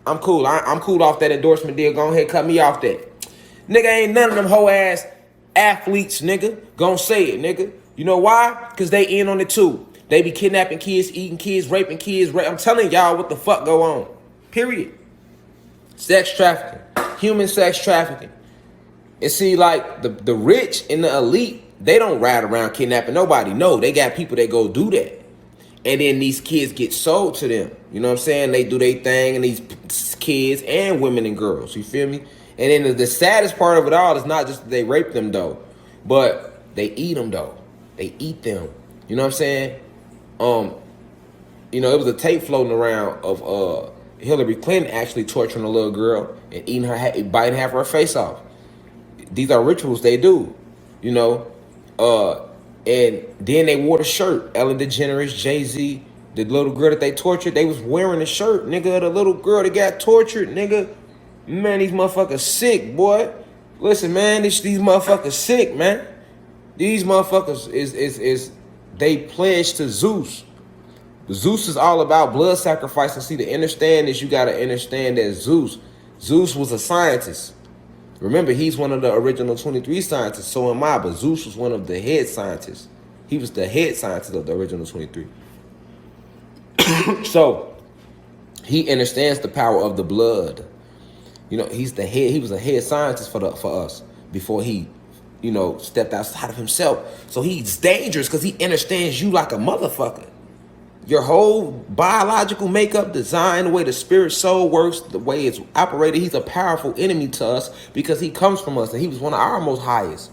I'm cool. I'm cool off that endorsement deal. Go ahead, cut me off that. Nigga, ain't none of them hoe ass athletes, nigga, gonna say it, nigga. You know why? Because they in on it too. They be kidnapping kids, eating kids, raping kids. I'm telling y'all what the fuck go on. Period. Sex trafficking. Human sex trafficking. And see, like, the rich and the elite, they don't ride around kidnapping nobody. No, they got people that go do that. And then these kids get sold to them. You know what I'm saying? They do their thing, and these kids and women and girls. You feel me? And then the saddest part of it all is not just that they rape them, though, but they eat them, though. They eat them. You know what I'm saying? You know, it was a tape floating around of Hillary Clinton actually torturing a little girl and eating her, biting half of her face off. These are rituals they do, you know. And then they wore the shirt. Ellen DeGeneres, Jay-Z, the little girl that they tortured, they was wearing the shirt, nigga. The little girl that got tortured, nigga. Man, these motherfuckers sick, boy. Listen, man, these motherfuckers sick, man. These motherfuckers they pledge to Zeus. Zeus is all about blood sacrifice. And see, to understand this, you gotta understand that Zeus was a scientist. Remember, he's one of the original 23 scientists. So am I, but Zeus was one of the head scientists. He was the head scientist of the original 23. So he understands the power of the blood. You know, he's the head. He was a head scientist for us before he, you know, stepped outside of himself. So he's dangerous because he understands you like a motherfucker. Your whole biological makeup, design, the way the spirit soul works, the way it's operated, he's a powerful enemy to us because he comes from us and he was one of our most highest.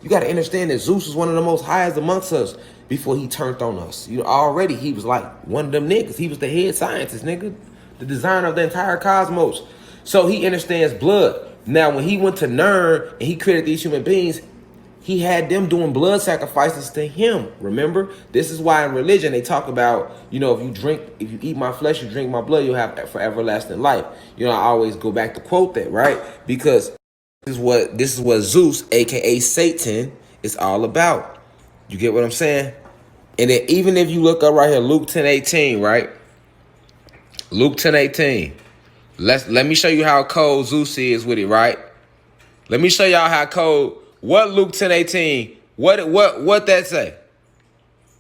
You got to understand that Zeus was one of the most highest amongst us before he turned on us. You know, already he was like one of them niggas. He was the head scientist, nigga, the designer of the entire cosmos. So he understands blood. Now, when he went to Nern and he created these human beings, he had them doing blood sacrifices to him. Remember, this is why in religion they talk about, you know, if you eat my flesh, you drink my blood, you'll have for everlasting life. You know, I always go back to quote that, right? Because this is what Zeus, aka Satan, is all about. You get what I'm saying? And then even if you look up right here, Luke 10:18, right? Luke 10:18. Let me show you how cold Zeus is with it, right? Let me show y'all how cold. What Luke 10:18? What that say?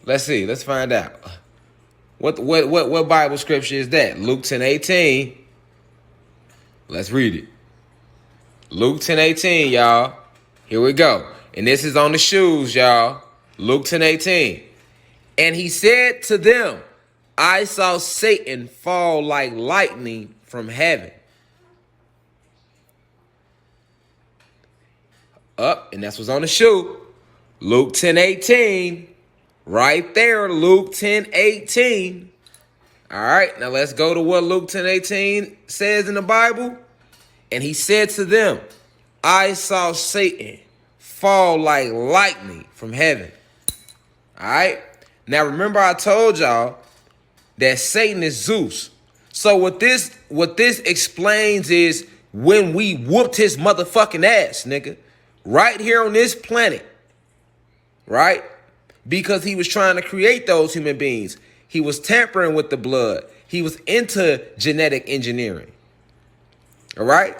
Let's see. Let's find out. What Bible scripture is that? Luke 10:18. Let's read it. Luke 10:18, y'all. Here we go. And this is on the shoes, y'all. Luke 10:18. And he said to them, I saw Satan fall like lightning from heaven. Up, and that's what's on the shoe. Luke 10:18. Right there, Luke 10:18. All right, now let's go to what Luke 10:18 says in the Bible. And he said to them, I saw Satan fall like lightning from heaven. All right. Now, remember I told y'all that Satan is Zeus. So what this explains is when we whooped his motherfucking ass, nigga, right here on this planet, right? Because he was trying to create those human beings. He was tampering with the blood. He was into genetic engineering. All right?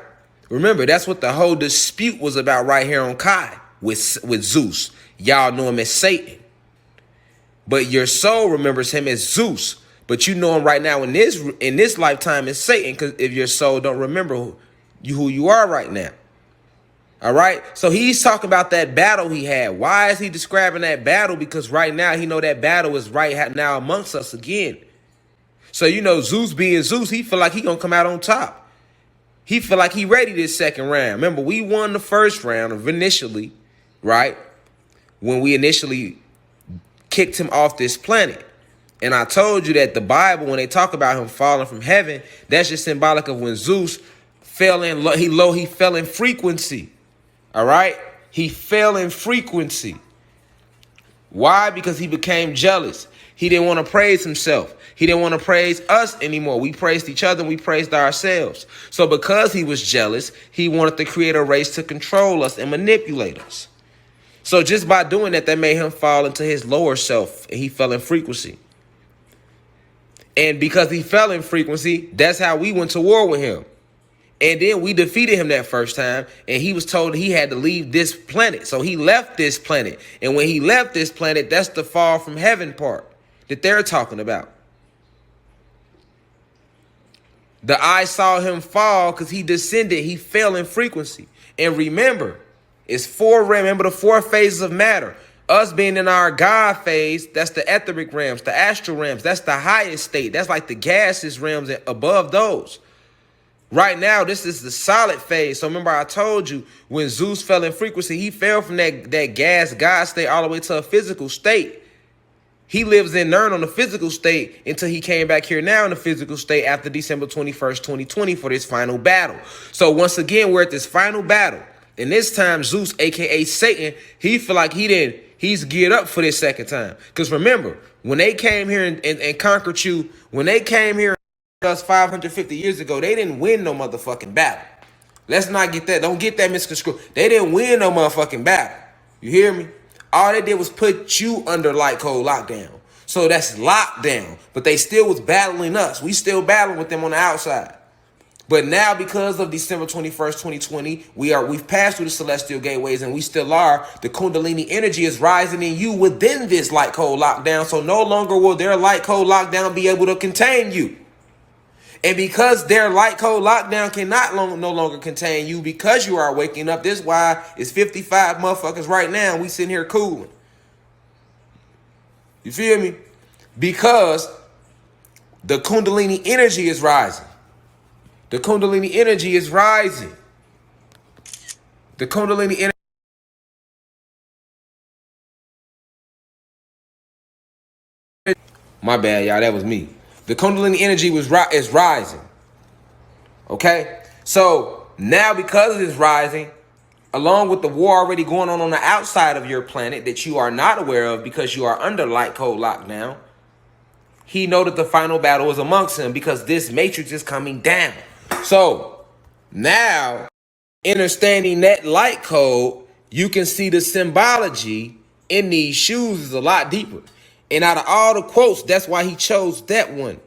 Remember, that's what the whole dispute was about right here on Kai with Zeus. Y'all know him as Satan. But your soul remembers him as Zeus. But you know him right now in this lifetime as Satan, because if your soul don't remember who you are right now. All right? So he's talking about that battle he had. Why is he describing that battle? Because right now he know that battle is right now amongst us again. So, you know, Zeus being Zeus, he feel like he gonna come out on top. He feel like he ready this second round. Remember, we won the first round initially, right? When we initially kicked him off this planet. And I told you that the Bible, when they talk about him falling from heaven, that's just symbolic of when Zeus fell in, he fell in frequency. All right? He fell in frequency. Why? Because he became jealous. He didn't want to praise himself. He didn't want to praise us anymore. We praised each other and we praised ourselves. So because he was jealous, he wanted to create a race to control us and manipulate us. So just by doing that, that made him fall into his lower self, and he fell in frequency. And because he fell in frequency, that's how we went to war with him. And then we defeated him that first time, and he was told he had to leave this planet. So he left this planet. And when he left this planet, that's the fall from heaven part that they're talking about. The eye saw him fall because he descended. He fell in frequency. And remember, remember the four phases of matter. Us being in our God phase, that's the etheric realms, the astral realms. That's the highest state. That's like the gaseous realms above those. Right now, this is the solid phase. So remember I told you when Zeus fell in frequency, he fell from that gas God state all the way to a physical state. He lives in Nern on the physical state until he came back here now in the physical state after December 21st, 2020 for this final battle. So once again, we're at this final battle. And this time, Zeus, a.k.a. Satan, he feel like he's geared up for this second time. Because remember, when they came here and conquered you, when they came here us 550 years ago, they didn't win no motherfucking battle. Let's not get that. Don't get that misconstrued. They didn't win no motherfucking battle. You hear me? All they did was put you under light code lockdown. So that's lockdown. But they still was battling us. We still battling with them on the outside. But now because of December 21st, 2020, we've passed through the celestial gateways and we still are. The Kundalini energy is rising in you within this light code lockdown. So no longer will their light code lockdown be able to contain you. And because their light code lockdown cannot no longer contain you because you are waking up, this is why it's 55 motherfuckers right now. We sitting here cooling. You feel me? Because the Kundalini energy is rising. The Kundalini energy is rising. The Kundalini energy. My bad, y'all. That was me. The Kundalini energy is rising. Okay? So now because it is rising, along with the war already going on the outside of your planet that you are not aware of because you are under light code lockdown, he know that the final battle is amongst him because this matrix is coming down. So now, understanding that light code, you can see the symbology in these shoes is a lot deeper. And out of all the quotes, that's why he chose that one.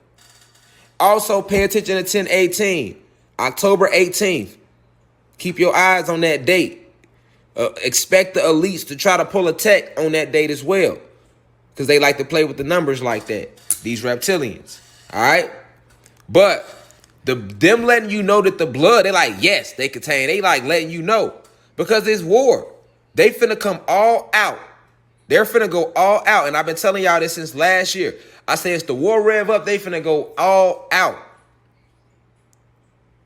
Also, pay attention to 1018, October 18th. Keep your eyes on that date. Expect the elites to try to pull a tech on that date as well, because they like to play with the numbers like that, these reptilians. All right? But them letting you know that the blood, they like, yes, they contain. They like letting you know because it's war. They finna come all out. They're finna go all out. And I've been telling y'all this since last year. I say it's the war rev up. They finna go all out.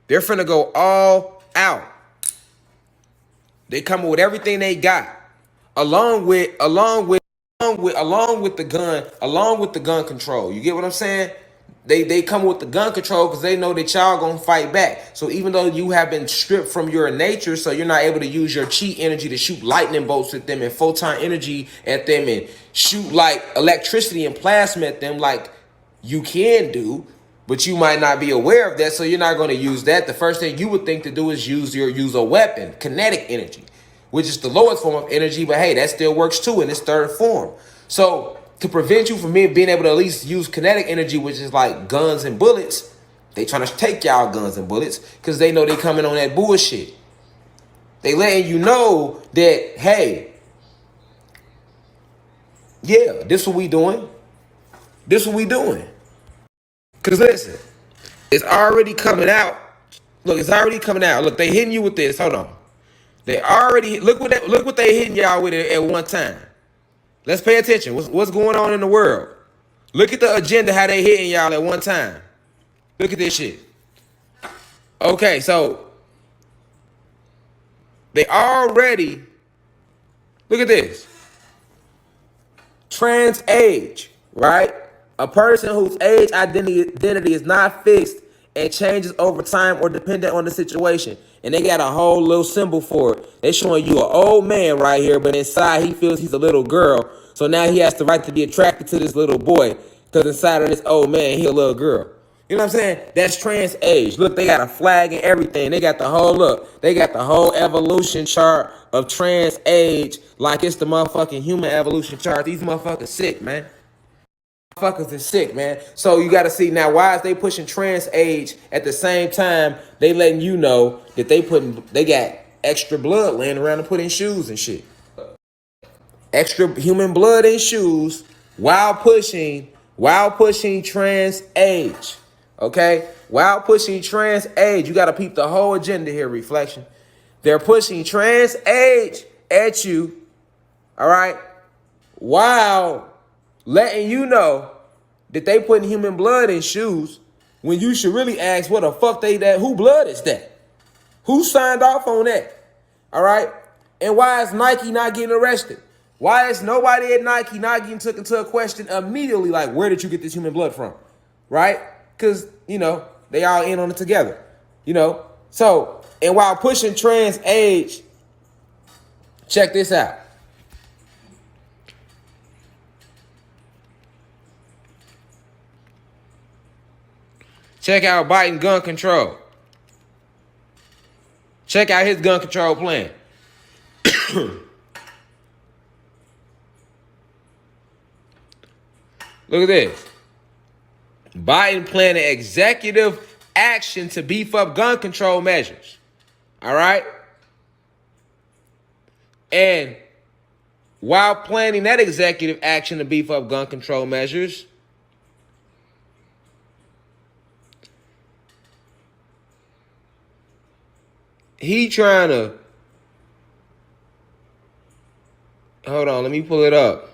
They're finna go all out. They coming with everything they got, along with the gun control. You get what I'm saying? They come with the gun control because they know that y'all gonna fight back. So even though you have been stripped from your nature, so you're not able to use your chi energy to shoot lightning bolts at them and photon energy at them and shoot like electricity and plasma at them like you can do, but you might not be aware of that, so you're not going to use that. The first thing you would think to do is use a weapon, kinetic energy, which is the lowest form of energy, but hey, that still works too in its third form. So to prevent you from being able to at least use kinetic energy, which is like guns and bullets, they trying to take y'all guns and bullets because they know they coming on that bullshit. They letting you know that, hey, yeah, this what we doing. This what we doing. Because listen, it's already coming out. Look, it's already coming out. Look, they hitting you with this. Hold on. They already, look what they hitting y'all with at one time. Let's pay attention. What's going on in the world? Look at the agenda, how they hitting y'all at one time. Look at this shit. Okay, so they already, look at this. Trans age, right? A person whose age identity is not fixed and changes over time or dependent on the situation. And they got a whole little symbol for it. They're showing you an old man right here, but inside he feels he's a little girl. So now he has the right to be attracted to this little boy because inside of this old man, he a little girl. You know what I'm saying? That's trans age. Look, they got a flag and everything. They got the whole, look, they got the whole evolution chart of trans age like it's the motherfucking human evolution chart. These motherfuckers sick, man. Motherfuckers is sick, man. So you got to see now, why is they pushing trans age at the same time they letting you know that they got extra blood laying around to put in shoes and shit. Extra human blood in shoes while pushing trans age. Okay? While pushing trans age, you got to peep the whole agenda here, Reflection. They're pushing trans age at you, all right, while letting you know that they putting human blood in shoes when you should really ask what the fuck who blood is that? Who signed off on that? All right? And why is Nike not getting arrested? Why is nobody at Nike not getting took into a question immediately? Like, where did you get this human blood from? Right? Because, you know, they all in on it together. You know? So, and while pushing trans age, check this out. Check out Biden gun control. Check out his gun control plan. Look at this. Biden planning executive action to beef up gun control measures. All right? And while planning that executive action to beef up gun control measures, he trying to, hold on, let me pull it up.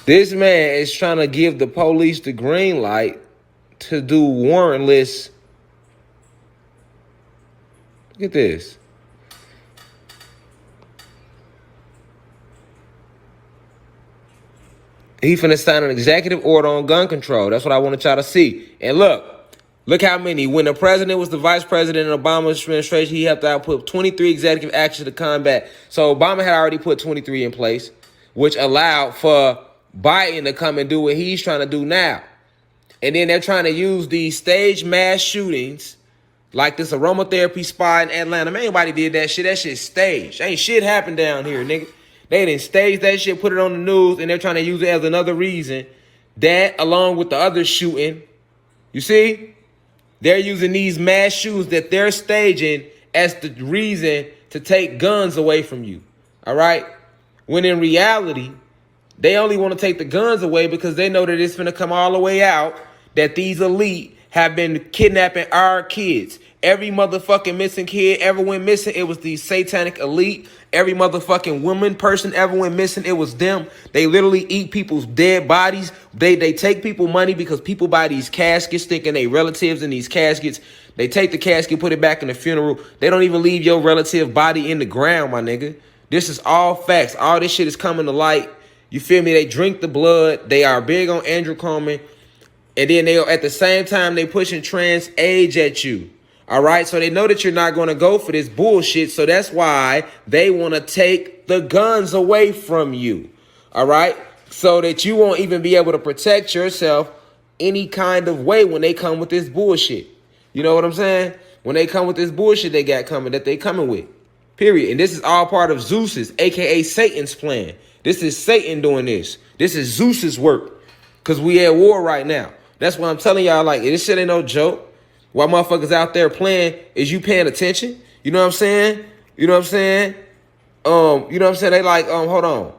This man is trying to give the police the green light to do warrantless Look at this. He finna sign an executive order on gun control. That's what I wanted y'all to see. And look how many. When the president was the vice president in Obama's administration, he helped out put 23 executive actions to combat. So Obama had already put 23 in place, which allowed for Biden to come and do what he's trying to do now. And then they're trying to use these staged mass shootings, like this aromatherapy spa in Atlanta. Man, anybody did that shit. That shit's staged. Ain't shit happened down here, nigga. They didn't stage that shit, put it on the news, and they're trying to use it as another reason. That, along with the other shooting, you see? They're using these mass shootings that they're staging as the reason to take guns away from you, all right? When in reality, they only want to take the guns away because they know that it's going to come all the way out that these elite have been kidnapping our kids. Every motherfucking missing kid ever went missing, it was the satanic elite. Every motherfucking woman person ever went missing, it was them. They literally eat people's dead bodies. They take people money because people buy these caskets thinking they relatives in these caskets. They take the casket, put it back in the funeral. They don't even leave your relative body in the ground, my nigga. This is all facts. All this shit is coming to light. You feel me? They drink the blood. They are big on Andrew Coleman. And then they, at the same time, they pushing trans age at you. All right, so they know that you're not going to go for this bullshit, so that's why they want to take the guns away from you, all right, so that you won't even be able to protect yourself any kind of way when they come with this bullshit. You know what I'm saying? When they come with this bullshit they got coming, that they coming with, period. And this is all part of Zeus's, a.k.a. Satan's plan. This is Satan doing this. This is Zeus's work, because we at war right now. That's why I'm telling y'all, like, this shit ain't no joke. While motherfuckers out there playing, is you paying attention? You know what I'm saying? You know what I'm saying? You know what I'm saying? They like, hold on.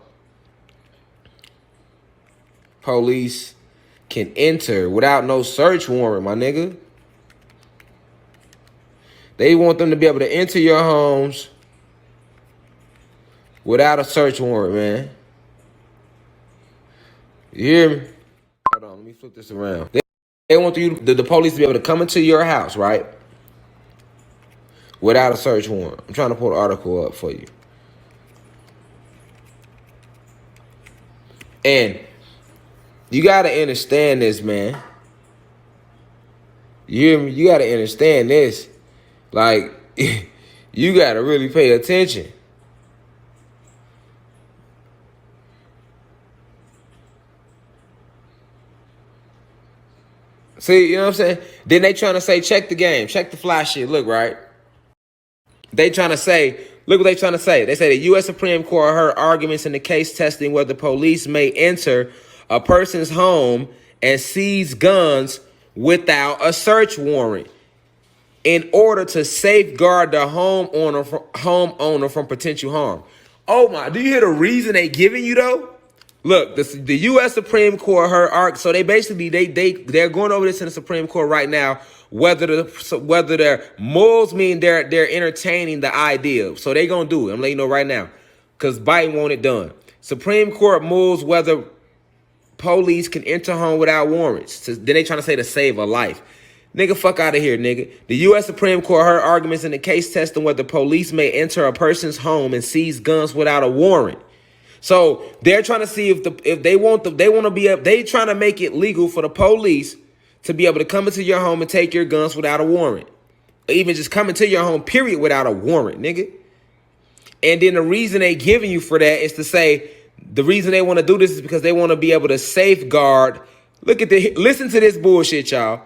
Police can enter without no search warrant, my nigga. They want them to be able to enter your homes without a search warrant, man. You hear me? Hold on, let me flip this around. They want you, the police to be able to come into your house, right? Without a search warrant. I'm trying to pull the article up for you. And you got to understand this, man. You hear me? You got to understand this. Like, you got to really pay attention. See, you know what I'm saying? Then they trying to say, check the game, check the fly shit. Look, right? They trying to say, look what they trying to say. They say the U.S. Supreme Court heard arguments in the case testing whether police may enter a person's home and seize guns without a search warrant in order to safeguard the homeowner from potential harm. Oh my, do you hear the reason they giving you though? Look, the U.S. Supreme Court heard, so they basically they're going over this in the Supreme Court right now. Whether they're morals mean they're entertaining the idea, so they gonna do it. I'm letting you know right now, cause Biden want it done. Supreme Court moves whether police can enter home without warrants. Then they trying to say to save a life. Nigga, fuck out of here, nigga. The U.S. Supreme Court heard arguments in the case testing whether police may enter a person's home and seize guns without a warrant. So they're trying to see if they trying to make it legal for the police to be able to come into your home and take your guns without a warrant. Or even just come into your home, period, without a warrant, nigga. And then the reason they giving you for that is to say the reason they want to do this is because they want to be able to safeguard. Listen to this bullshit, y'all.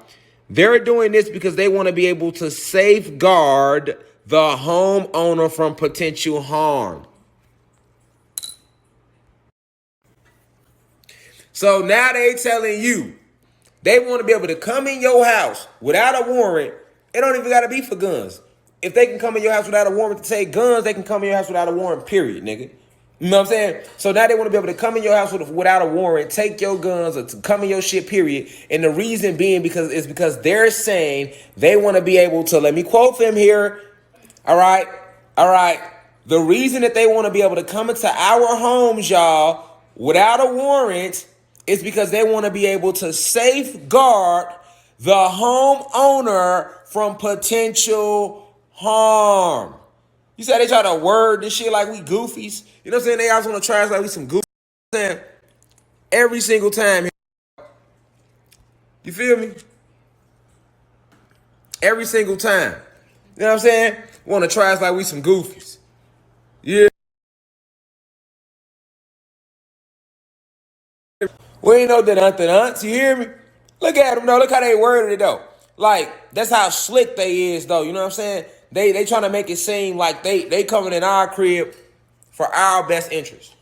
They're doing this because they want to be able to safeguard the homeowner from potential harm. So now they telling you they want to be able to come in your house without a warrant. It don't even got to be for guns. If they can come in your house without a warrant to take guns, they can come in your house without a warrant, period, nigga. You know what I'm saying? So now they want to be able to come in your house without a warrant, take your guns, or to come in your shit, period. And the reason being because they're saying they want to be able to, let me quote them here. All right. The reason that they want to be able to come into our homes, y'all, without a warrant is because they want to be able to safeguard the homeowner from potential harm. You said they try to word this shit like we goofies. You know what I'm saying? They always want to try us like we some goofies. You know what I'm saying? Every single time. You feel me? Every single time. You know what I'm saying? Want to try us like we some goofies. Yeah. We ain't no da-dun-da-duns, you hear me? Look at them though, look how they worded it though. Like, that's how slick they is though, you know what I'm saying? They trying to make it seem like they coming in our crib for our best interest.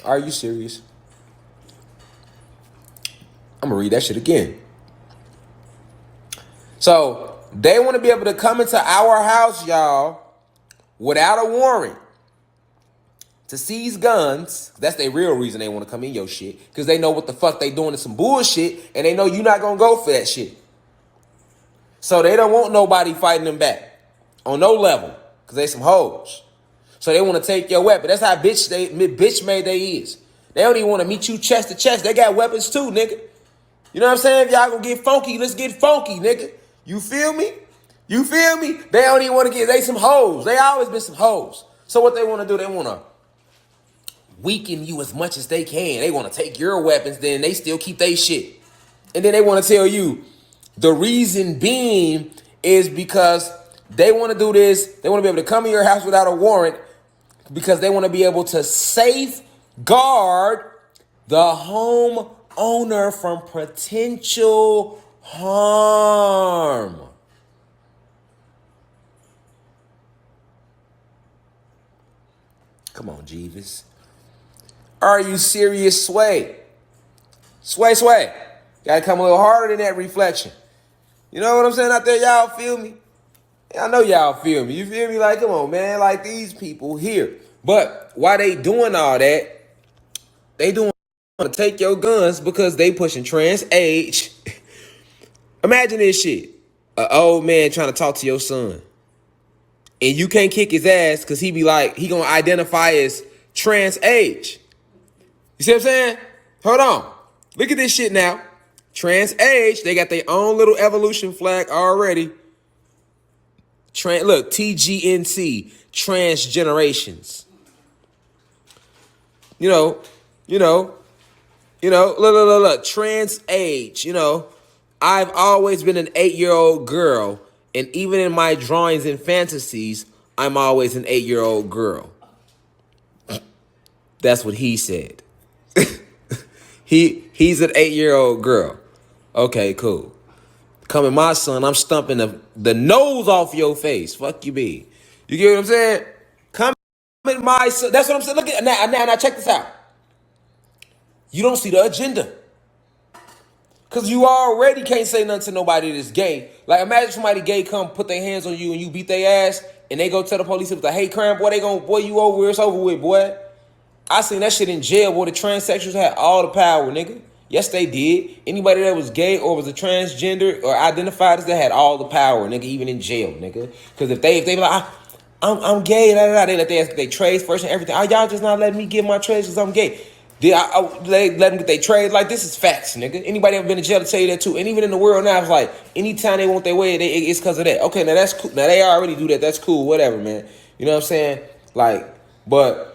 Are you serious? I'm gonna read that shit again. So, they want to be able to come into our house, y'all, without a warrant to seize guns. That's their real reason they want to come in your shit. Because they know what the fuck they doing is some bullshit, and they know you're not going to go for that shit. So they don't want nobody fighting them back on no level, because they some hoes. So they want to take your weapon. That's how bitch made they is. They don't even want to meet you chest to chest. They got weapons too, nigga. You know what I'm saying? If y'all gonna get funky, let's get funky, nigga. You feel me? You feel me? They don't even want to get, they some hoes. They always been some hoes. So what they want to do, they want to weaken you as much as they can. They want to take your weapons, then they still keep their shit. And then they want to tell you the reason being is because they want to do this. They want to be able to come in your house without a warrant because they want to be able to safeguard the home owner from potential harm. Come on, Jeeves. Are you serious, Sway? Sway. Gotta come a little harder than that reflection. You know what I'm saying out there? Y'all feel me? I know y'all feel me. You feel me? Like, come on, man. Like, these people here. But why they doing all that? They doing to take your guns because they pushing trans age. Imagine this shit. An old man trying to talk to your son. And you can't kick his ass because he be like, he gonna identify as trans age. You see what I'm saying? Hold on. Look at this shit now. Trans age, they got their own little evolution flag already. Look, TGNC, trans generations. Look, trans age, I've always been an 8-year-old girl, and even in my drawings and fantasies, I'm always an 8-year-old girl. That's what he said. He's an 8-year-old girl. Okay, cool. Coming my son, I'm stumping the nose off your face. Fuck you, be. You get what I'm saying? Come in my son. That's what I'm saying. Look at now check this out. You don't see the agenda. Because you already can't say nothing to nobody that's gay. Like, imagine somebody gay come put their hands on you and you beat their ass and they go tell the police it was a hate crime. Boy, you over, it's over with, boy. I seen that shit in jail, boy. The transsexuals had all the power, nigga. Yes, they did. Anybody that was gay or was a transgender or identified as that had all the power, nigga, even in jail, nigga. Because if they be like, I'm gay, they let they trades first and everything. Y'all just not letting me get my trades because I'm gay. They let them get their trades. Like, this is facts, nigga. Anybody ever been to jail to tell you that too? And even in the world now, it's like, anytime they want their way, it's because of that. Okay, now that's cool. Now they already do that. That's cool, whatever, man. You know what I'm saying? Like, but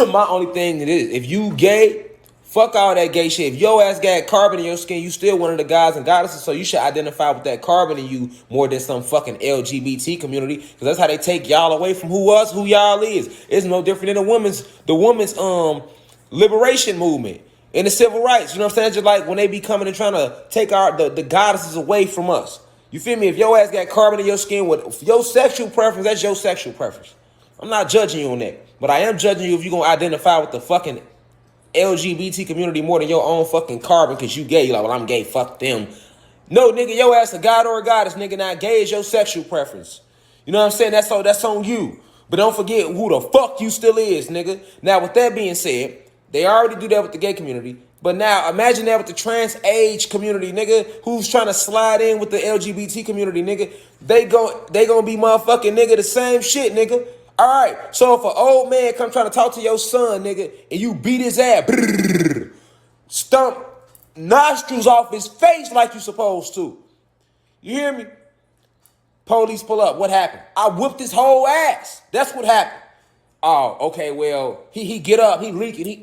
my only thing is, if you gay, fuck all that gay shit. If your ass got carbon in your skin, you still one of the guys and goddesses, so you should identify with that carbon in you more than some fucking LGBT community, because that's how they take y'all away from who y'all is. It's no different than the woman's liberation movement and the civil rights. You know what I'm saying? Just like when they be coming and trying to take the goddesses away from us. You feel me? If your ass got carbon in your skin with your sexual preference, that's your sexual preference. I'm not judging you on that, but I am judging you if you're gonna identify with the fucking LGBT community more than your own fucking carbon because you gay. You like, well, I'm gay, fuck them. No, nigga, your ass a god or a goddess, nigga. Now, gay is your sexual preference. You know what I'm saying? That's on you. But don't forget who the fuck you still is, nigga. Now, with that being said, they already do that with the gay community. But now, imagine that with the trans age community, nigga, who's trying to slide in with the LGBT community, nigga. They gonna be motherfucking, nigga, the same shit, nigga. All right, so if an old man come trying to talk to your son, nigga, and you beat his ass, stump nostrils off his face like you supposed to. You hear me? Police pull up. What happened? I whooped his whole ass. That's what happened. Oh, okay, well, he get up, he leaking,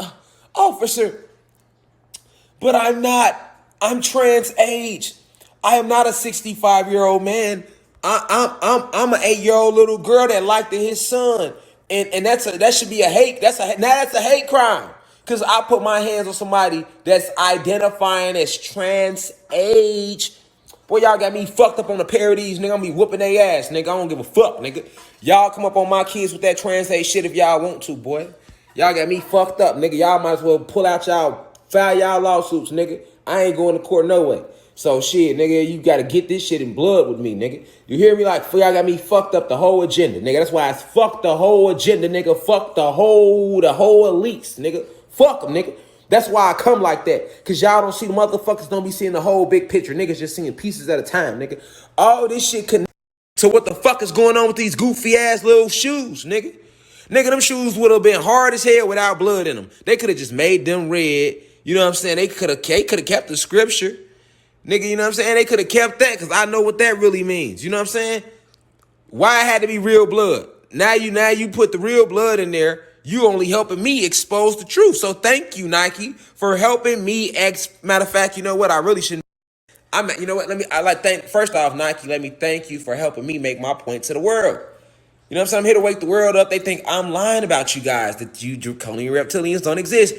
officer, but I'm not. I'm trans age. I am not a 65-year-old man. I'm an 8-year-old little girl that liked his son. And that should be a hate. That's a hate crime. Cause I put my hands on somebody that's identifying as trans age. Boy, y'all got me fucked up on a pair of these, nigga. I'm be whooping their ass, nigga. I don't give a fuck, nigga. Y'all come up on my kids with that trans age shit if y'all want to, boy. Y'all got me fucked up, nigga. Y'all might as well pull out file y'all lawsuits, nigga. I ain't going to court no way. So shit, nigga, you gotta get this shit in blood with me, nigga. You hear me? Like, y'all got me fucked up the whole agenda, nigga. That's why I fuck the whole agenda, nigga. Fuck the whole elites, nigga. Fuck them, nigga. That's why I come like that. Cause y'all don't see the motherfuckers don't be seeing the whole big picture. Niggas just seeing pieces at a time, nigga. All this shit connected to what the fuck is going on with these goofy ass little shoes, nigga. Nigga, them shoes would have been hard as hell without blood in them. They could have just made them red. You know what I'm saying? They could have kept the scripture. Nigga, you know what I'm saying? They could have kept that because I know what that really means. You know what I'm saying? Why it had to be real blood? Now you put the real blood in there. You only helping me expose the truth. So thank you, Nike, for helping me. Matter of fact, you know what? I really shouldn't. You know what? First off, Nike, let me thank you for helping me make my point to the world. You know what I'm saying? I'm here to wake the world up. They think I'm lying about you guys, that you draconian reptilians don't exist.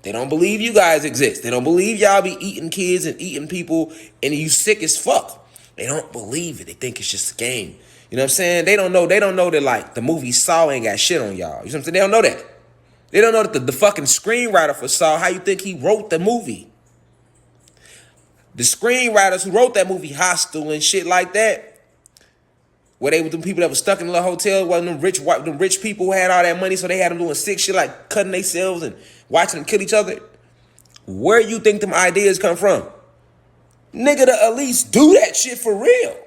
They don't believe you guys exist. They don't believe y'all be eating kids and eating people and you sick as fuck. They don't believe it. They think it's just a game. You know what I'm saying? They don't know that like the movie Saw ain't got shit on y'all. You know what I'm saying? They don't know that. They don't know that the fucking screenwriter for Saw, how you think he wrote the movie? The screenwriters who wrote that movie, Hostel and shit like that, where they were them people that were stuck in the hotel, where them rich people who had all that money, so they had them doing sick shit like cutting themselves and watching them kill each other. Where you think them ideas come from? Nigga, to at least do that shit for real.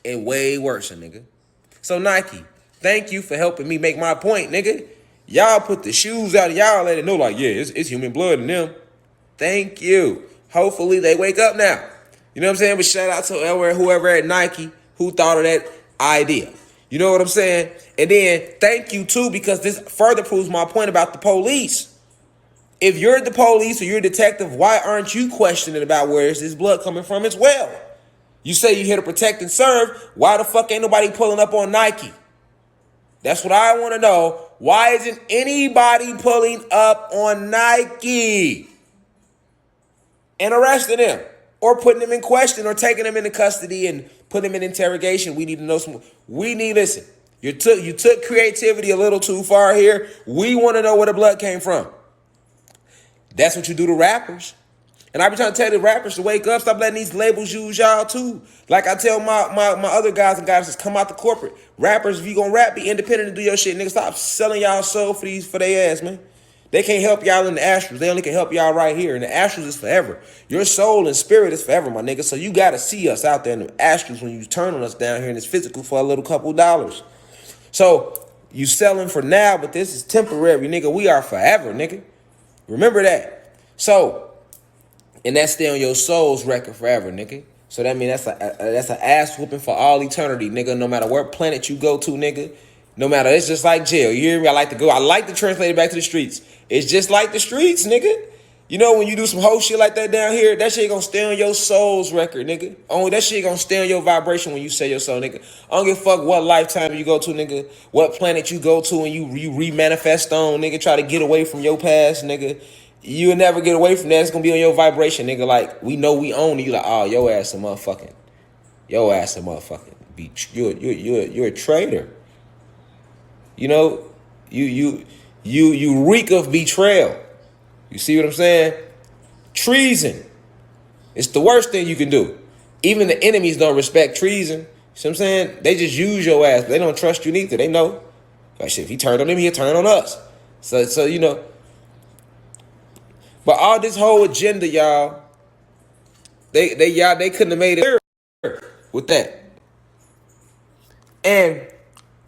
And way worse, nigga. So Nike, thank you for helping me make my point, nigga. Y'all put the shoes out of y'all, let it know like, yeah, it's human blood in them. Thank you. Hopefully they wake up now. You know what I'm saying? But shout out to whoever at Nike who thought of that idea. You know what I'm saying? And then thank you too, because this further proves my point about the police. If you're the police or you're a detective, why aren't you questioning about where is this blood coming from as well? You say you're here to protect and serve. Why the fuck ain't nobody pulling up on Nike? That's what I want to know. Why isn't anybody pulling up on Nike and arresting them or putting them in question or taking them into custody and putting them in interrogation? We need to know some. Listen, you took creativity a little too far here. We want to know where the blood came from. That's what you do to rappers. And I be trying to tell the rappers to wake up, stop letting these labels use y'all too. Like I tell my other guys and guys, just come out the corporate. Rappers, if you gonna rap, be independent and do your shit. Nigga, stop selling y'all soul for their ass, man. They can't help y'all in the astrals. They only can help y'all right here. And the astrals is forever. Your soul and spirit is forever, my nigga. So you gotta see us out there in the astrals when you turn on us down here in this physical for a little couple dollars. So you selling for now, but this is temporary, nigga. We are forever, nigga. Remember that. So, and that's stay on your soul's record forever, nigga. So that means that's an ass whooping for all eternity, nigga. No matter what planet you go to, nigga. No matter, it's just like jail. You hear me? I like to translate it back to the streets. It's just like the streets, nigga. You know when you do some whole shit like that down here, that shit gonna stay on your soul's record, nigga. Only that shit gonna stay on your vibration when you say your soul, nigga. I don't give a fuck what lifetime you go to, nigga. What planet you go to and you re-manifest on, nigga. Try to get away from your past, nigga. You'll never get away from that. It's gonna be on your vibration, nigga. Like, we know we own you. Like, oh, your ass a motherfucking. You're a traitor. You know, you reek of betrayal. You see what I'm saying? Treason. It's the worst thing you can do. Even the enemies don't respect treason. You see what I'm saying? They just use your ass. They don't trust you neither. They know. Like, shit, if he turned on them, he'll turn on us. So you know. But all this whole agenda, y'all, they couldn't have made it with that. And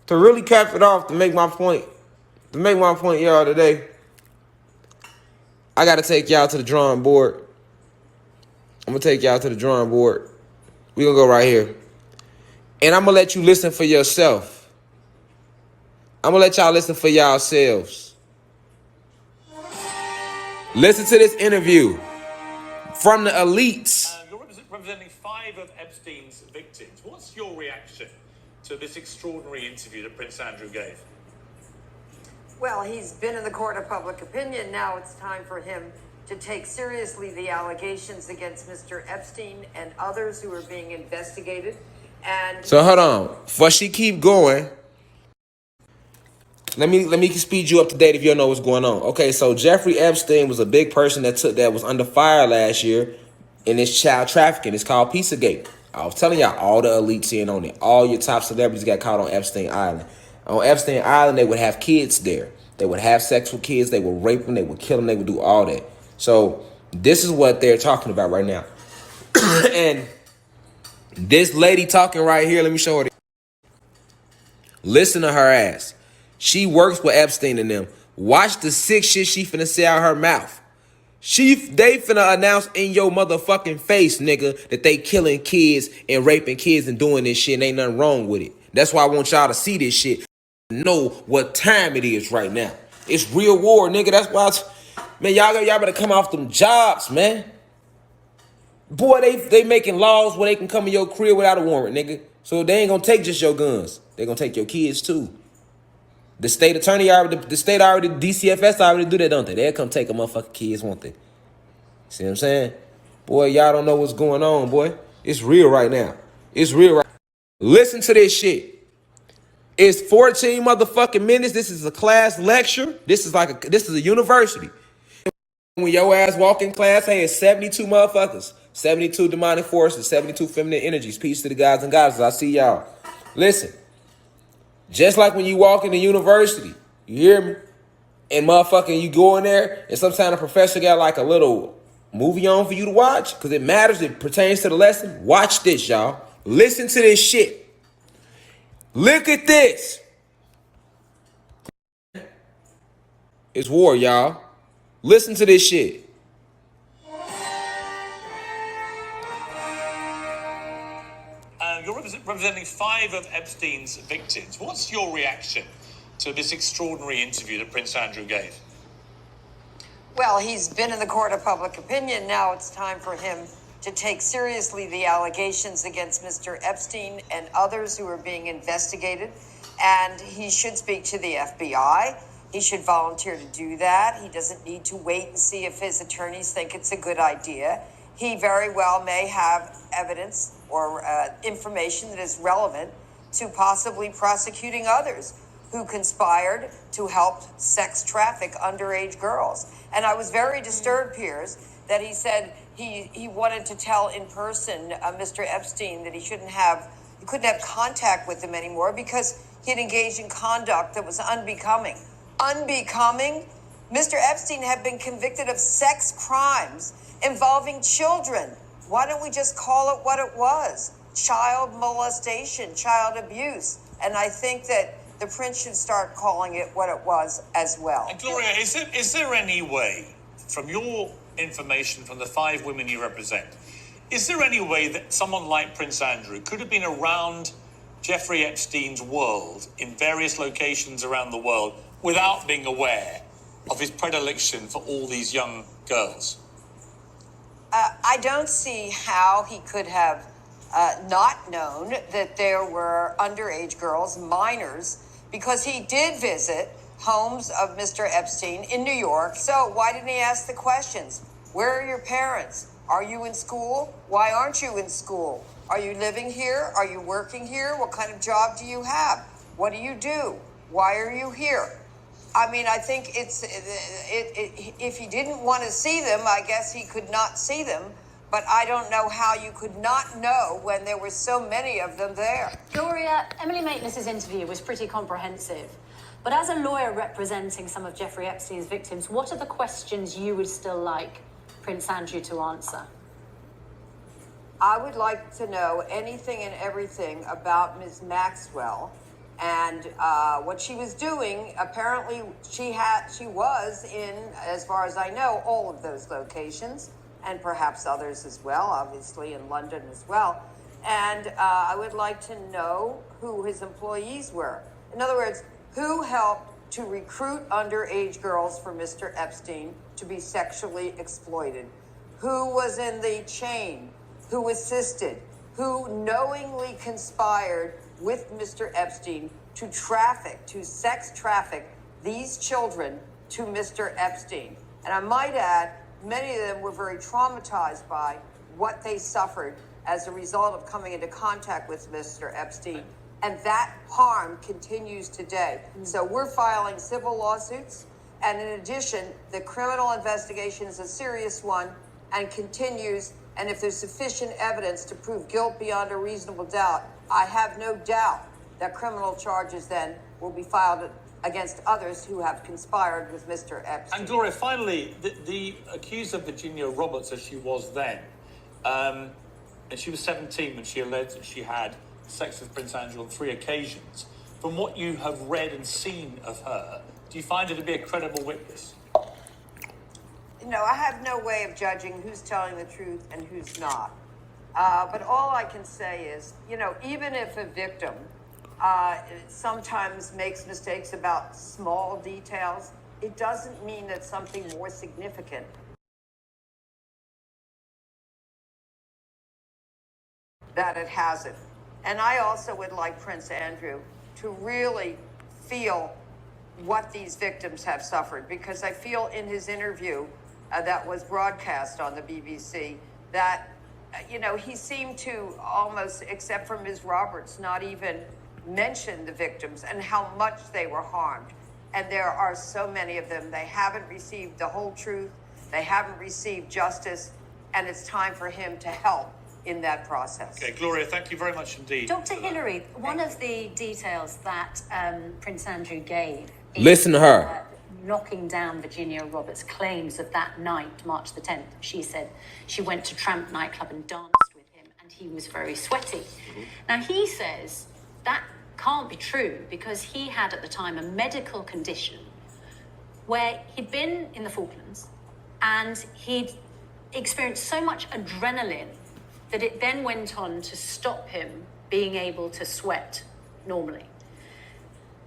to really cap it off, to make my point, y'all, today, I got to take y'all to the drawing board. I'm going to take y'all to the drawing board. We're going to go right here. And I'm going to let you listen for yourself. I'm going to let y'all listen for yourselves. Listen to this interview from the elites. You're representing 5 of Epstein's victims. What's your reaction to this extraordinary interview that Prince Andrew gave? Well, he's been in the court of public opinion. Now it's time for him to take seriously the allegations against Mr. Epstein and others who are being investigated. And so hold on. Before she keep going, let me speed you up to date if you don't know what's going on. Okay, so Jeffrey Epstein was a big person that was under fire last year in this child trafficking. It's called Pizzagate. I was telling y'all, all the elites in on it. All your top celebrities got caught on Epstein Island. On Epstein Island, they would have kids there. They would have sex with kids. They would rape them. They would kill them. They would do all that. So this is what they're talking about right now. And this lady talking right here, let me show her. Listen to her ass. She works with Epstein and them. Watch the sick shit she finna say out her mouth. They finna announce in your motherfucking face, nigga, that they killing kids and raping kids and doing this shit and ain't nothing wrong with it. That's why I want y'all to see this shit. Know what time it is right now. It's real war, nigga. That's why man, y'all better come off them jobs, man. Boy, they making laws where they can come in your crib without a warrant, nigga. So they ain't gonna take just your guns. They gonna take your kids too. The state attorney DCFS already do that, don't they? They'll come take a motherfucking kids, won't they? See what I'm saying? Boy, y'all don't know what's going on, boy. It's real right now. It's real right now. Listen to this shit. It's 14 motherfucking minutes. This is a class lecture. This is a university. When your ass walk in class, hey, it's 72 motherfuckers. 72 demonic forces, 72 feminine energies. Peace to the gods and goddesses. I see y'all. Listen. Just like when you walk in the university, you hear me? And motherfucking you go in there and sometimes the professor got like a little movie on for you to watch because it matters. It pertains to the lesson. Watch this, y'all. Listen to this shit. Look at this. It's war, y'all. Listen to this shit. You're representing 5 of Epstein's victims. What's your reaction to this extraordinary interview that Prince Andrew gave? well, he's been in the court of public opinion. Now it's time for him to take seriously the allegations against Mr. Epstein and others who are being investigated. And he should speak to the FBI. He should volunteer to do that. He doesn't need to wait and see if his attorneys think it's a good idea. He very well may have evidence or information that is relevant to possibly prosecuting others who conspired to help sex traffic underage girls. And I was very disturbed, Piers, that he said he wanted to tell in person Mr. Epstein that he couldn't have contact with him anymore because he had engaged in conduct that was unbecoming. Unbecoming? Mr. Epstein had been convicted of sex crimes involving children. Why don't we just call it what it was? Child molestation, child abuse. And I think that the prince should start calling it what it was as well. And Gloria, is there any way, from your information from the 5 women you represent, is there any way that someone like Prince Andrew could have been around Jeffrey Epstein's world in various locations around the world without being aware of his predilection for all these young girls? I don't see how he could have not known that there were underage girls, minors, because he did visit homes of Mr. Epstein in New York. So why didn't he ask the questions? Where are your parents? Are you in school? Why aren't you in school? Are you living here? Are you working here? What kind of job do you have? What do you do? Why are you here? I mean, I think if he didn't want to see them, I guess he could not see them. But I don't know how you could not know when there were so many of them there. Gloria, Emily Maitness's interview was pretty comprehensive. But as a lawyer representing some of Jeffrey Epstein's victims, what are the questions you would still like Prince Andrew to answer? I would like to know anything and everything about Ms. Maxwell and what she was doing. Apparently, she was in, as far as I know, all of those locations. and perhaps others as well, obviously in London as well. And I would like to know who his employees were. In other words, who helped to recruit underage girls for Mr. Epstein to be sexually exploited? Who was in the chain? Who assisted? Who knowingly conspired with Mr. Epstein to sex traffic these children to Mr. Epstein? And I might add, many of them were very traumatized by what they suffered as a result of coming into contact with Mr. Epstein. And that harm continues today. So we're filing civil lawsuits. And in addition, the criminal investigation is a serious one and continues. And if there's sufficient evidence to prove guilt beyond a reasonable doubt, I have no doubt that criminal charges then will be filed against others who have conspired with Mr. Epstein. And Gloria, finally, the accuser Virginia Roberts, as she was then, and she was 17 when she alleged that she had sex with Prince Andrew on 3 occasions. From what you have read and seen of her, do you find her to be a credible witness? No, I have no way of judging who's telling the truth and who's not. But all I can say is, even if a victim sometimes makes mistakes about small details, it doesn't mean that something more significant that it hasn't. And I also would like Prince Andrew to really feel what these victims have suffered, because I feel in his interview that was broadcast on the BBC that, he seemed to almost, except for Ms. Roberts, not even mention the victims and how much they were harmed. And there are so many of them. They haven't received the whole truth. They haven't received justice. And it's time for him to help in that process. Okay, Gloria, thank you very much indeed. Dr. Hillary, one of the details that Prince Andrew gave is, Listen to her. Knocking down Virginia Roberts' claims of that night, March the 10th. She said she went to Tramp nightclub and danced with him and he was very sweaty. Now, he says that can't be true because he had at the time a medical condition where he'd been in the Falklands and he'd experienced so much adrenaline that it then went on to stop him being able to sweat normally.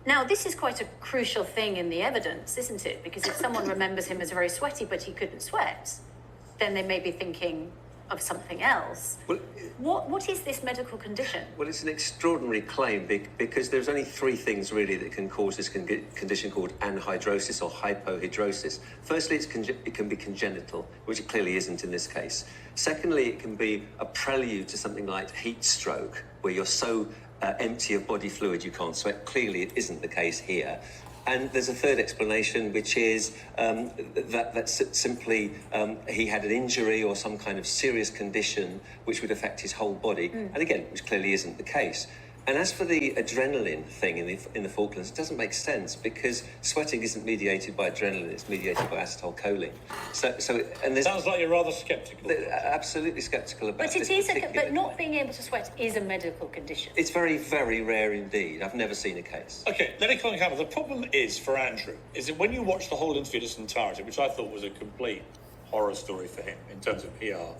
Now, this is quite a crucial thing in the evidence, isn't it? Because if someone remembers him as very sweaty, but he couldn't sweat, then they may be thinking of something else. Well, what is this medical condition? Well, it's an extraordinary claim because there's only 3 things really that can cause this condition called anhidrosis or hypohidrosis. Firstly, it can be congenital, which it clearly isn't in this case. Secondly, it can be a prelude to something like heat stroke, where you're so empty of body fluid you can't sweat. Clearly, it isn't the case here. And there's a third explanation, which is that simply he had an injury or some kind of serious condition which would affect his whole body. And again, which clearly isn't the case. And as for the adrenaline thing in the Falklands, it doesn't make sense because sweating isn't mediated by adrenaline; it's mediated by acetylcholine. And there's Sounds like you're rather sceptical. Absolutely sceptical about But this. but not being able to sweat is a medical condition. It's very, very rare indeed. I've never seen a case. Okay, let me comment. The problem is for Andrew is that when you watch the whole interview in its entirety, which I thought was a complete horror story for him in terms of PR,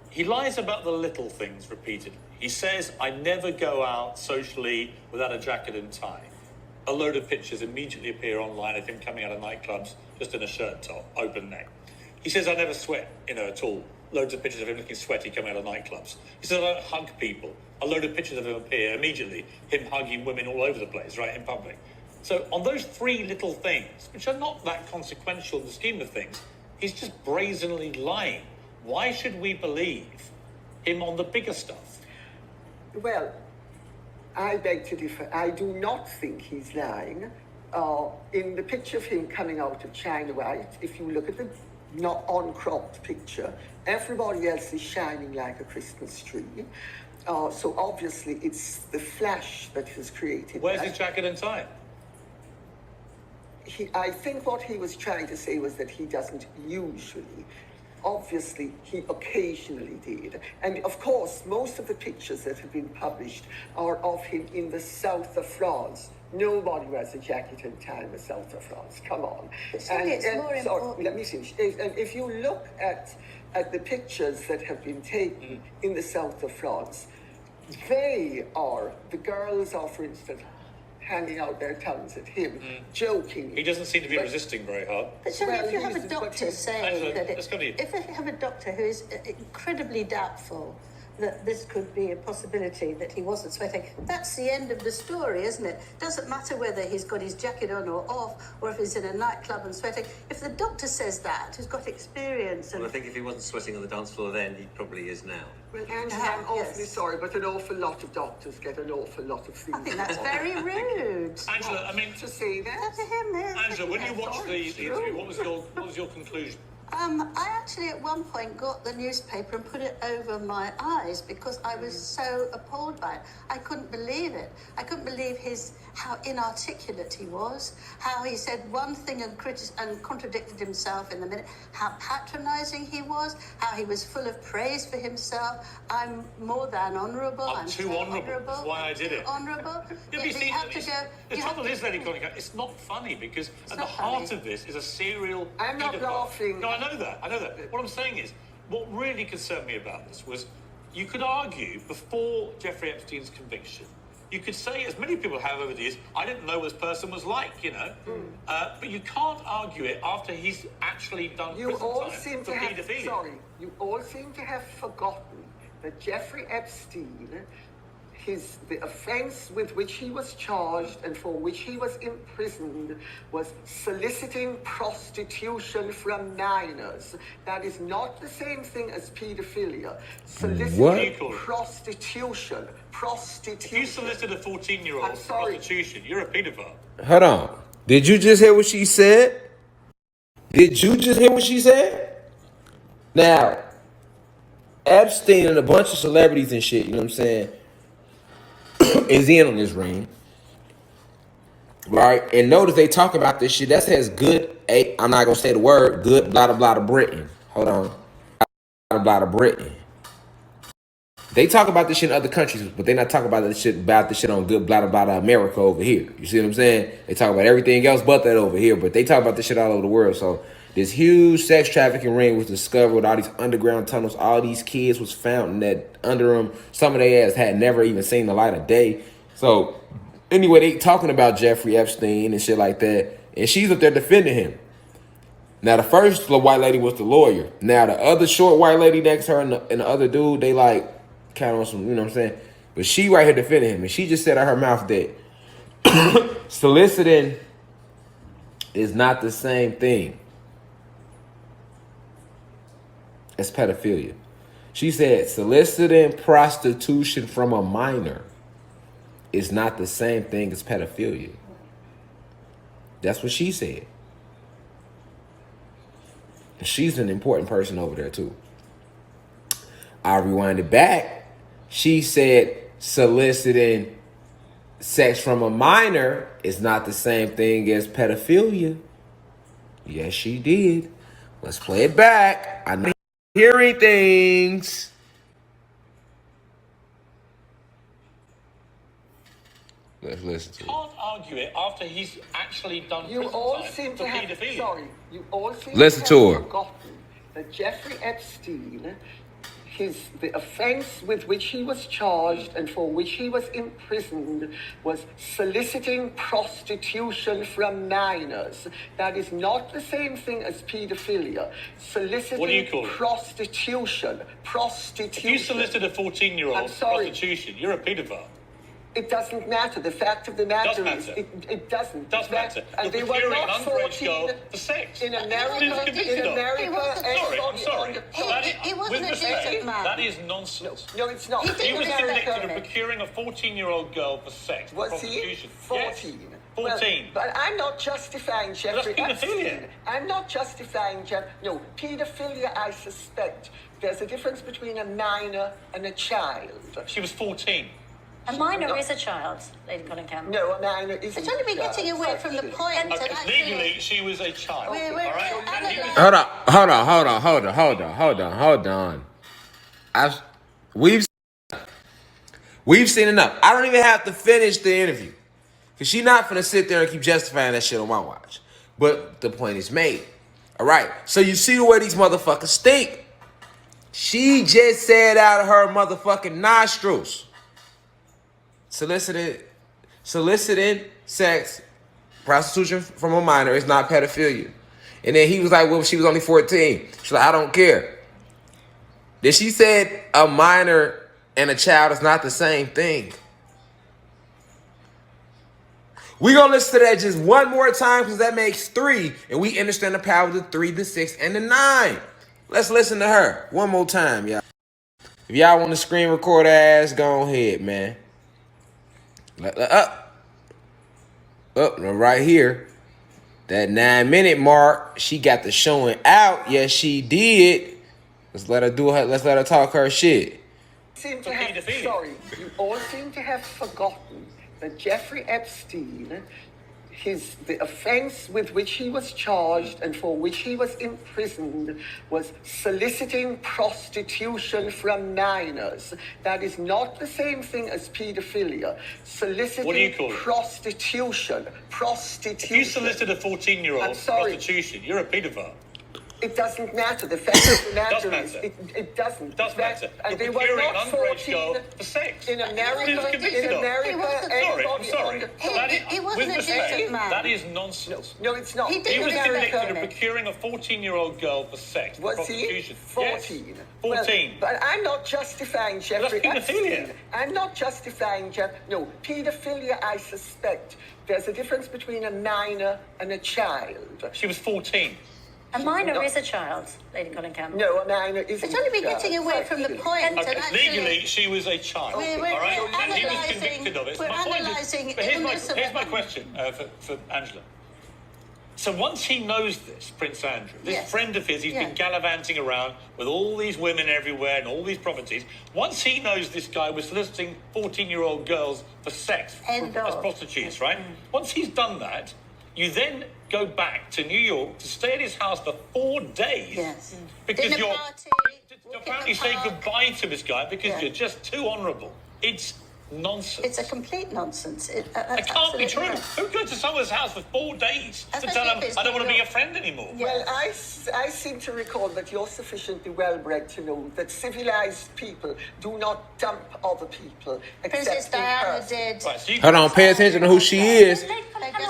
he lies about the little things repeatedly. He says, I never go out socially without a jacket and tie. A load of pictures immediately appear online of him coming out of nightclubs just in a shirt top, open neck. He says, I never sweat, at all. Loads of pictures of him looking sweaty coming out of nightclubs. He says, I don't hug people. A load of pictures of him appear immediately, him hugging women all over the place, right, in public. So on those 3 little things, which are not that consequential in the scheme of things, he's just brazenly lying. Why should we believe him on the bigger stuff? Well, I beg to differ. I do not think he's lying. In the picture of him coming out of China White, if you look at the not uncropped picture, everybody else is shining like a Christmas tree. So obviously it's the flash that has created Where's that. his jacket and tie? I think what he was trying to say was that he doesn't usually. Obviously, he occasionally did. And of course, most of the pictures that have been published are of him in the south of France, Nobody wears a jacket and tie in the south of France. Come on. Surely it's more important. Let me finish. And if you look at the pictures that have been taken in the south of France, the girls are, for instance, hanging out their tongues at him, joking. He doesn't seem to be resisting very hard. But surely Well, if you have a he's- doctor but- saying Angela, that let's go to you. if you have a doctor who is incredibly doubtful that this could be a possibility that he wasn't sweating, that's the end of the story, isn't it? Doesn't matter whether he's got his jacket on or off, or if he's in a nightclub and sweating. If the doctor says that, who's got experience and Well, I think if he wasn't sweating on the dance floor then, he probably is now. Well, Angela, I'm awfully Yes. sorry, but an awful lot of doctors get an awful lot of things. I think that's very rude. Angela, I mean, To say that. To him, yes. Angela, when you watched the interview, what was your conclusion? I actually at one point got the newspaper and put it over my eyes because I was so appalled by it. I couldn't believe it. I couldn't believe how inarticulate he was, how he said one thing and contradicted himself in the minute, how patronising he was, how he was full of praise for himself. I'm more than honourable. I'm too so honourable. That's why I did it. Honourable. Yeah, but You see, have to go. the you have trouble to- is, Lady Cunningham, it's not funny because at the not heart funny. of this is a serial. I'm not paedophile. laughing. No, I know that. What I'm saying is, what really concerned me about this was, you could argue before Jeffrey Epstein's conviction, you could say, as many people have over the years, I didn't know what this person was like, you know. But you can't argue it after he's actually done You prison all time seem for to have paedophilia. you all seem to have forgotten that Jeffrey Epstein, the offence with which he was charged and for which he was imprisoned was soliciting prostitution from minors. That is not the same thing as paedophilia. Soliciting What? prostitution. If you solicited a 14-year-old I'm for sorry. prostitution, you're a paedophile. Hold on. Did you just hear what she said? Did you just hear what she said? Now, Epstein and a bunch of celebrities and shit, you know what I'm saying, is in on this ring. Right? And notice they talk about this shit. That says good, I'm not going to say the word, good blah, blah, blah to Britain. Hold on. Blah, blah to Britain. They talk about this shit in other countries, but they're not talking about this shit on good blah, blah, blah to America over here. You see what I'm saying? They talk about everything else but that over here, but they talk about this shit all over the world. So this huge sex trafficking ring was discovered with all these underground tunnels. All these kids was found that under them, some of their ass had never even seen the light of day. So anyway, they talking about Jeffrey Epstein and shit like that, and she's up there defending him. Now, the first white lady was the lawyer. Now, the other short white lady next to her and the other dude, they like kind of on some, you know what I'm saying? But she right here defending him, and she just said out her mouth that soliciting is not the same thing as pedophilia. She said soliciting prostitution from a minor is not the same thing as pedophilia. That's what she said. And she's an important person over there too. I rewind it back. She said soliciting sex from a minor is not the same thing as pedophilia. Yes, she did. Let's play it back. I'm hearing things. Let's listen to it. You can't argue it after he's actually done You prison all time seem for to have paedophilia. you all seem Listen to to have her. forgotten that Jeffrey Epstein, the offence with which he was charged and for which he was imprisoned was soliciting prostitution from minors. That is not the same thing as paedophilia. Soliciting What do you call it? prostitution. If you solicited a 14-year-old I'm for sorry. prostitution, you're a paedophile. It doesn't matter. The fact of the matter Does is, matter. it doesn't. Does The fact- matter. And You're they were procuring not an underage 14 girl for sex. in That's America. what he was convicted In of. America, I'm sorry. He wasn't with a respect, decent man. that is nonsense. No, it's not. He did He was in convicted America. of procuring a 14-year-old girl for sex, Was he? prostitution. 14. Yes, Well, 14. but I'm not justifying Jeffrey That's paedophilia. Epstein. I'm not justifying No, paedophilia, I suspect. There's a difference between a minor and a child. She was 14. A minor is a child, Lady Cunningham. No, a minor isn't. It's only a been child. getting away from the point. and Okay, actually- legally, she was a child. We're all right? And he was- Hold on. We've seen enough. I don't even have to finish the interview. Because she not finna sit there and keep justifying that shit on my watch. But the point is made. All right. So you see the way these motherfuckers stink. She just said out of her motherfucking nostrils. Soliciting sex, prostitution from a minor is not pedophilia. And then he was like, well, she was only 14. She's like, I don't care. Then she said a minor and a child is not the same thing. We're going to listen to that just one more time because that makes 3. And we understand the power of the 3, the 6, and the 9. Let's listen to her one more time, y'all. If y'all want to screen record her ass, go ahead, man. Up, right here. That 9-minute mark, she got the showing out. Yes, she did. Let's let her talk her shit. You all seem to have forgotten that Jeffrey Epstein, the offense with which he was charged and for which he was imprisoned was soliciting prostitution from minors. That is not the same thing as pedophilia. Soliciting what do you call it? Prostitution. If you solicit a 14-year-old for prostitution, you're a paedophile. It doesn't matter. The fact of the matter does is, matter. it doesn't. It does matter. And You're they were procuring not an underage 14 girl for sex. in America. I'm sorry. He wasn't With a respect, decent man. that is nonsense. No, it's not. He He didn't was marry convicted of her. procuring a 14-year-old girl for sex, for Was prostitution. he? 14. Yes. 14. Well, but I'm not justifying Jeffrey That's pedophilia. Epstein. I'm not justifying No, pedophilia, I suspect. There's a difference between a minor and a child. She was 14. A minor is a child, Lady Colin Campbell. No, a minor isn't. It's only been a child. getting away from the point. Okay, and actually, legally, she was a child. We're all right? And he was analysing- convicted of it. we're My point is- analysing but illness here's my of- question for Angela. So once he knows this, Prince Andrew, this Yes. friend of his, he's Yeah. been gallivanting around with all these women everywhere and all these properties. Once he knows this guy was soliciting 14-year-old girls for sex as prostitutes, right? Once he's done that, you then go back to New York to stay at his house for 4 days. Yes. Because Dinner you're party, walk in apparently the say park. goodbye to this guy because Yeah. you're just too honourable. It's nonsense. It's a complete nonsense. It can't be true. Who goes to someone's house for 4 days to tell them, I don't want to be your friend anymore? Well, I seem to recall that you're sufficiently well-bred to know that civilized people do not dump other people except Princess in Diana person. did. Right, so you Hold on, pay attention to who she is.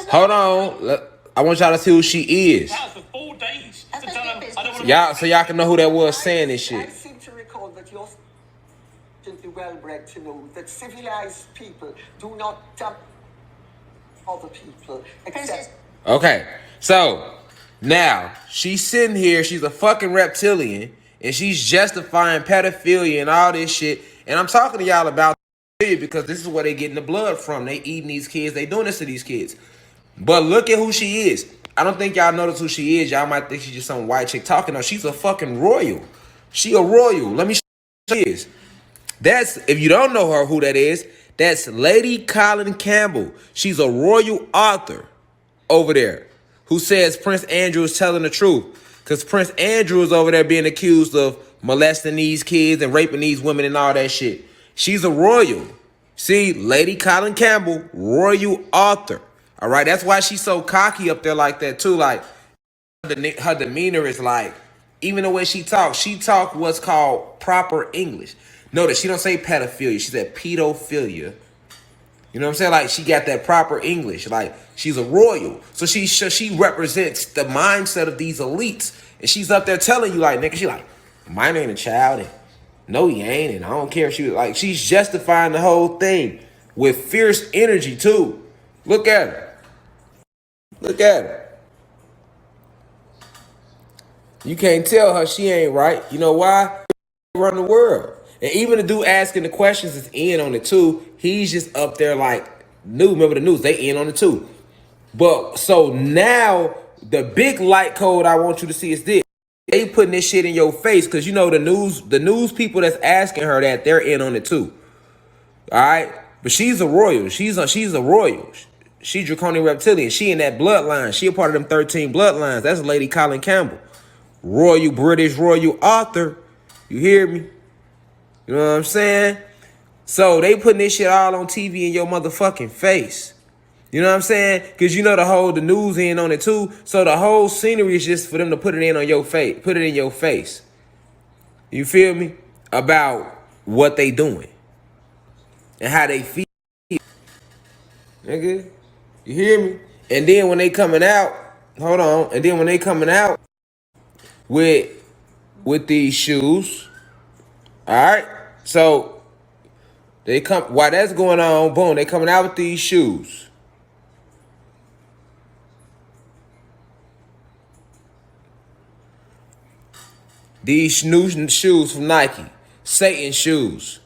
Hold on. I want y'all to see who she is. house for 4 days to tell them, I don't want to Y'all, so y'all can know who that was saying this I shit. seem to recall that you're sufficiently well-bred to know that civilized people do not dump other people except... Okay, so now she's sitting here. She's a fucking reptilian, and she's justifying pedophilia and all this shit. And I'm talking to y'all about pedophilia because this is where they getting the blood from. They eating these kids. They doing this to these kids. But look at who she is. I don't think y'all notice who she is. Y'all might think she's just some white chick talking. No, she's a fucking royal. She a royal. Let me show you who she is. That's, if you don't know her, who that is, that's Lady Colin Campbell. She's a royal author over there who says Prince Andrew is telling the truth. Because Prince Andrew is over there being accused of molesting these kids and raping these women and all that shit. She's a royal. See, Lady Colin Campbell, royal author. All right, that's why she's so cocky up there like that too. Like, her demeanor is like, even the way she talk what's called proper English. Notice she don't say pedophilia, she said pedophilia. You know what I'm saying? Like, she got that proper English. Like, she's a royal. So she represents the mindset of these elites. And she's up there telling you, like, nigga, she like, mine ain't a child. And no, he ain't. And I don't care if she was like, she's justifying the whole thing with fierce energy too. Look at her. Look at her. You can't tell her she ain't right. You know why? Run the world. And even the dude asking the questions is in on it too. He's just up there like, remember the news, they in on it too. But so now the big light code I want you to see is this. They putting this shit in your face because you know the news people that's asking her that, they're in on it too. All right? But she's a royal. She's a royal. She draconian reptilian. She in that bloodline. She a part of them 13 bloodlines. That's Lady Colin Campbell. Royal British royal author. You hear me? You know what I'm saying? So they putting this shit all on TV in your motherfucking face. You know what I'm saying? Because you know the news in on it too. So the whole scenery is just for them to put it in on your face, put it in your face. You feel me? About what they doing and how they feel. Nigga, you hear me? And then when they coming out, hold on. And then when they coming out with these shoes, all right. So they come while that's going on. Boom, they coming out with these shoes. These new shoes from Nike, Satan shoes.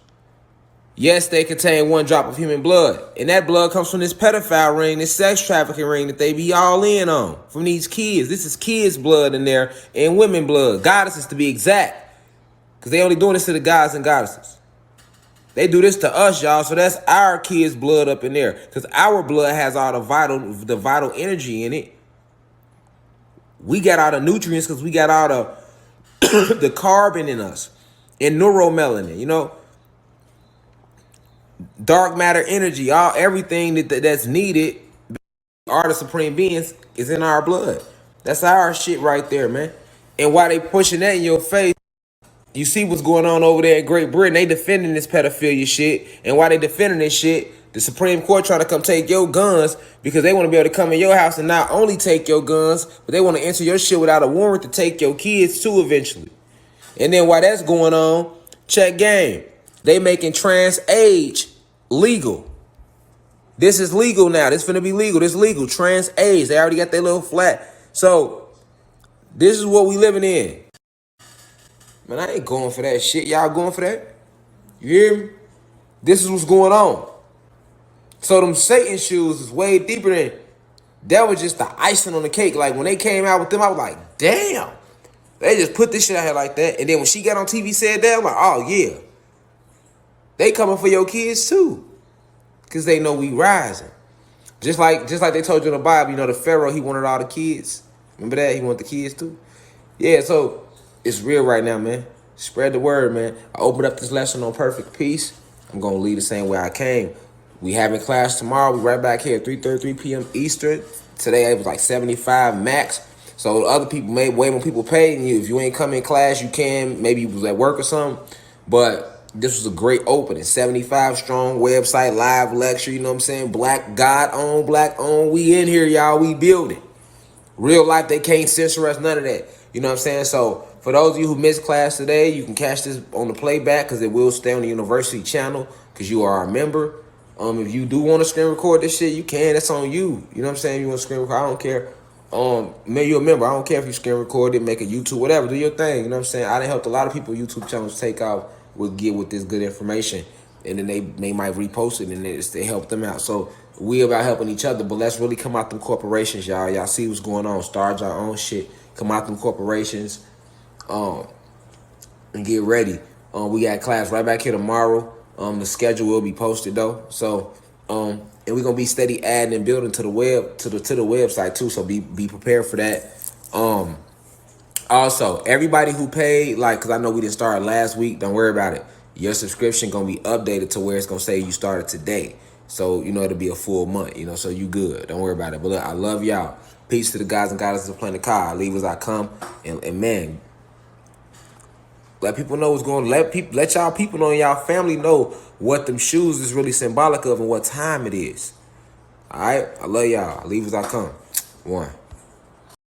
Yes, they contain 1 drop of human blood. And that blood comes from this pedophile ring, this sex trafficking ring that they be all in on. From these kids. This is kids' blood in there and women blood. Goddesses to be exact. Because they only doing this to the gods and goddesses. They do this to us, y'all. So that's our kids' blood up in there. Because our blood has all the vital energy in it. We got all the nutrients because we got all the carbon in us. And neuromelanin, you know. Dark matter energy, everything that's needed, are the supreme beings, is in our blood. That's our shit right there, man. And while they pushing that in your face, you see what's going on over there in Great Britain. They defending this pedophilia shit. And while they defending this shit, the Supreme Court trying to come take your guns because they want to be able to come in your house and not only take your guns, but they want to enter your shit without a warrant to take your kids too eventually. And then while that's going on, check game. They making trans age legal. This is legal now. This finna be legal. This legal. Trans age. They already got their little flat. So this is what we living in. Man, I ain't going for that shit. Y'all going for that? You hear me? This is what's going on. So them Satan shoes is way deeper than that. Was just the icing on the cake. Like when they came out with them, I was like, damn. They just put this shit out here like that. And then when she got on TV said that, I'm like, oh yeah. They coming for your kids too. Cause they know we rising. Just like they told you in the Bible, you know, the Pharaoh, he wanted all the kids. Remember that? He wanted the kids too. Yeah, so it's real right now, man. Spread the word, man. I opened up this lesson on perfect peace. I'm gonna leave the same way I came. We having class tomorrow. We right back here at 3:33 p.m. Eastern. Today it was like 75 max. So other people way more people paying you. If you ain't come in class, you can. Maybe you was at work or something. But this was a great opening. 75 strong website, live lecture, you know what I'm saying? Black, God-owned, black-owned. We in here, y'all. We building. Real life, they can't censor us, none of that. You know what I'm saying? So for those of you who missed class today, you can catch this on the playback because it will stay on the university channel because you are a member. If you do want to screen record this shit, you can. That's on you. You know what I'm saying? You want to screen record, I don't care. Man, you're a member. I don't care if you screen record it, make a YouTube, whatever. Do your thing. You know what I'm saying? I done helped a lot of people YouTube channels take off with this good information. And then they might repost it and they help them out. So we about helping each other, but let's really come out them corporations, y'all. Y'all see what's going on. Start your own shit. Come out them corporations. And get ready. We got class right back here tomorrow. The schedule will be posted though. So and we're gonna be steady adding and building to the web to the website too. So be prepared for that. Also, everybody who paid, like, cause I know we didn't start last week, don't worry about it. Your subscription gonna be updated to where it's gonna say you started today. So, you know, it'll be a full month, you know, so you good. Don't worry about it. But look, I love y'all. Peace to the guys and goddesses of Planet Car. I leave as I come. And man, let people know what's going on. Let y'all people know and y'all family know what them shoes is really symbolic of and what time it is. All right? I love y'all. I leave as I come. One.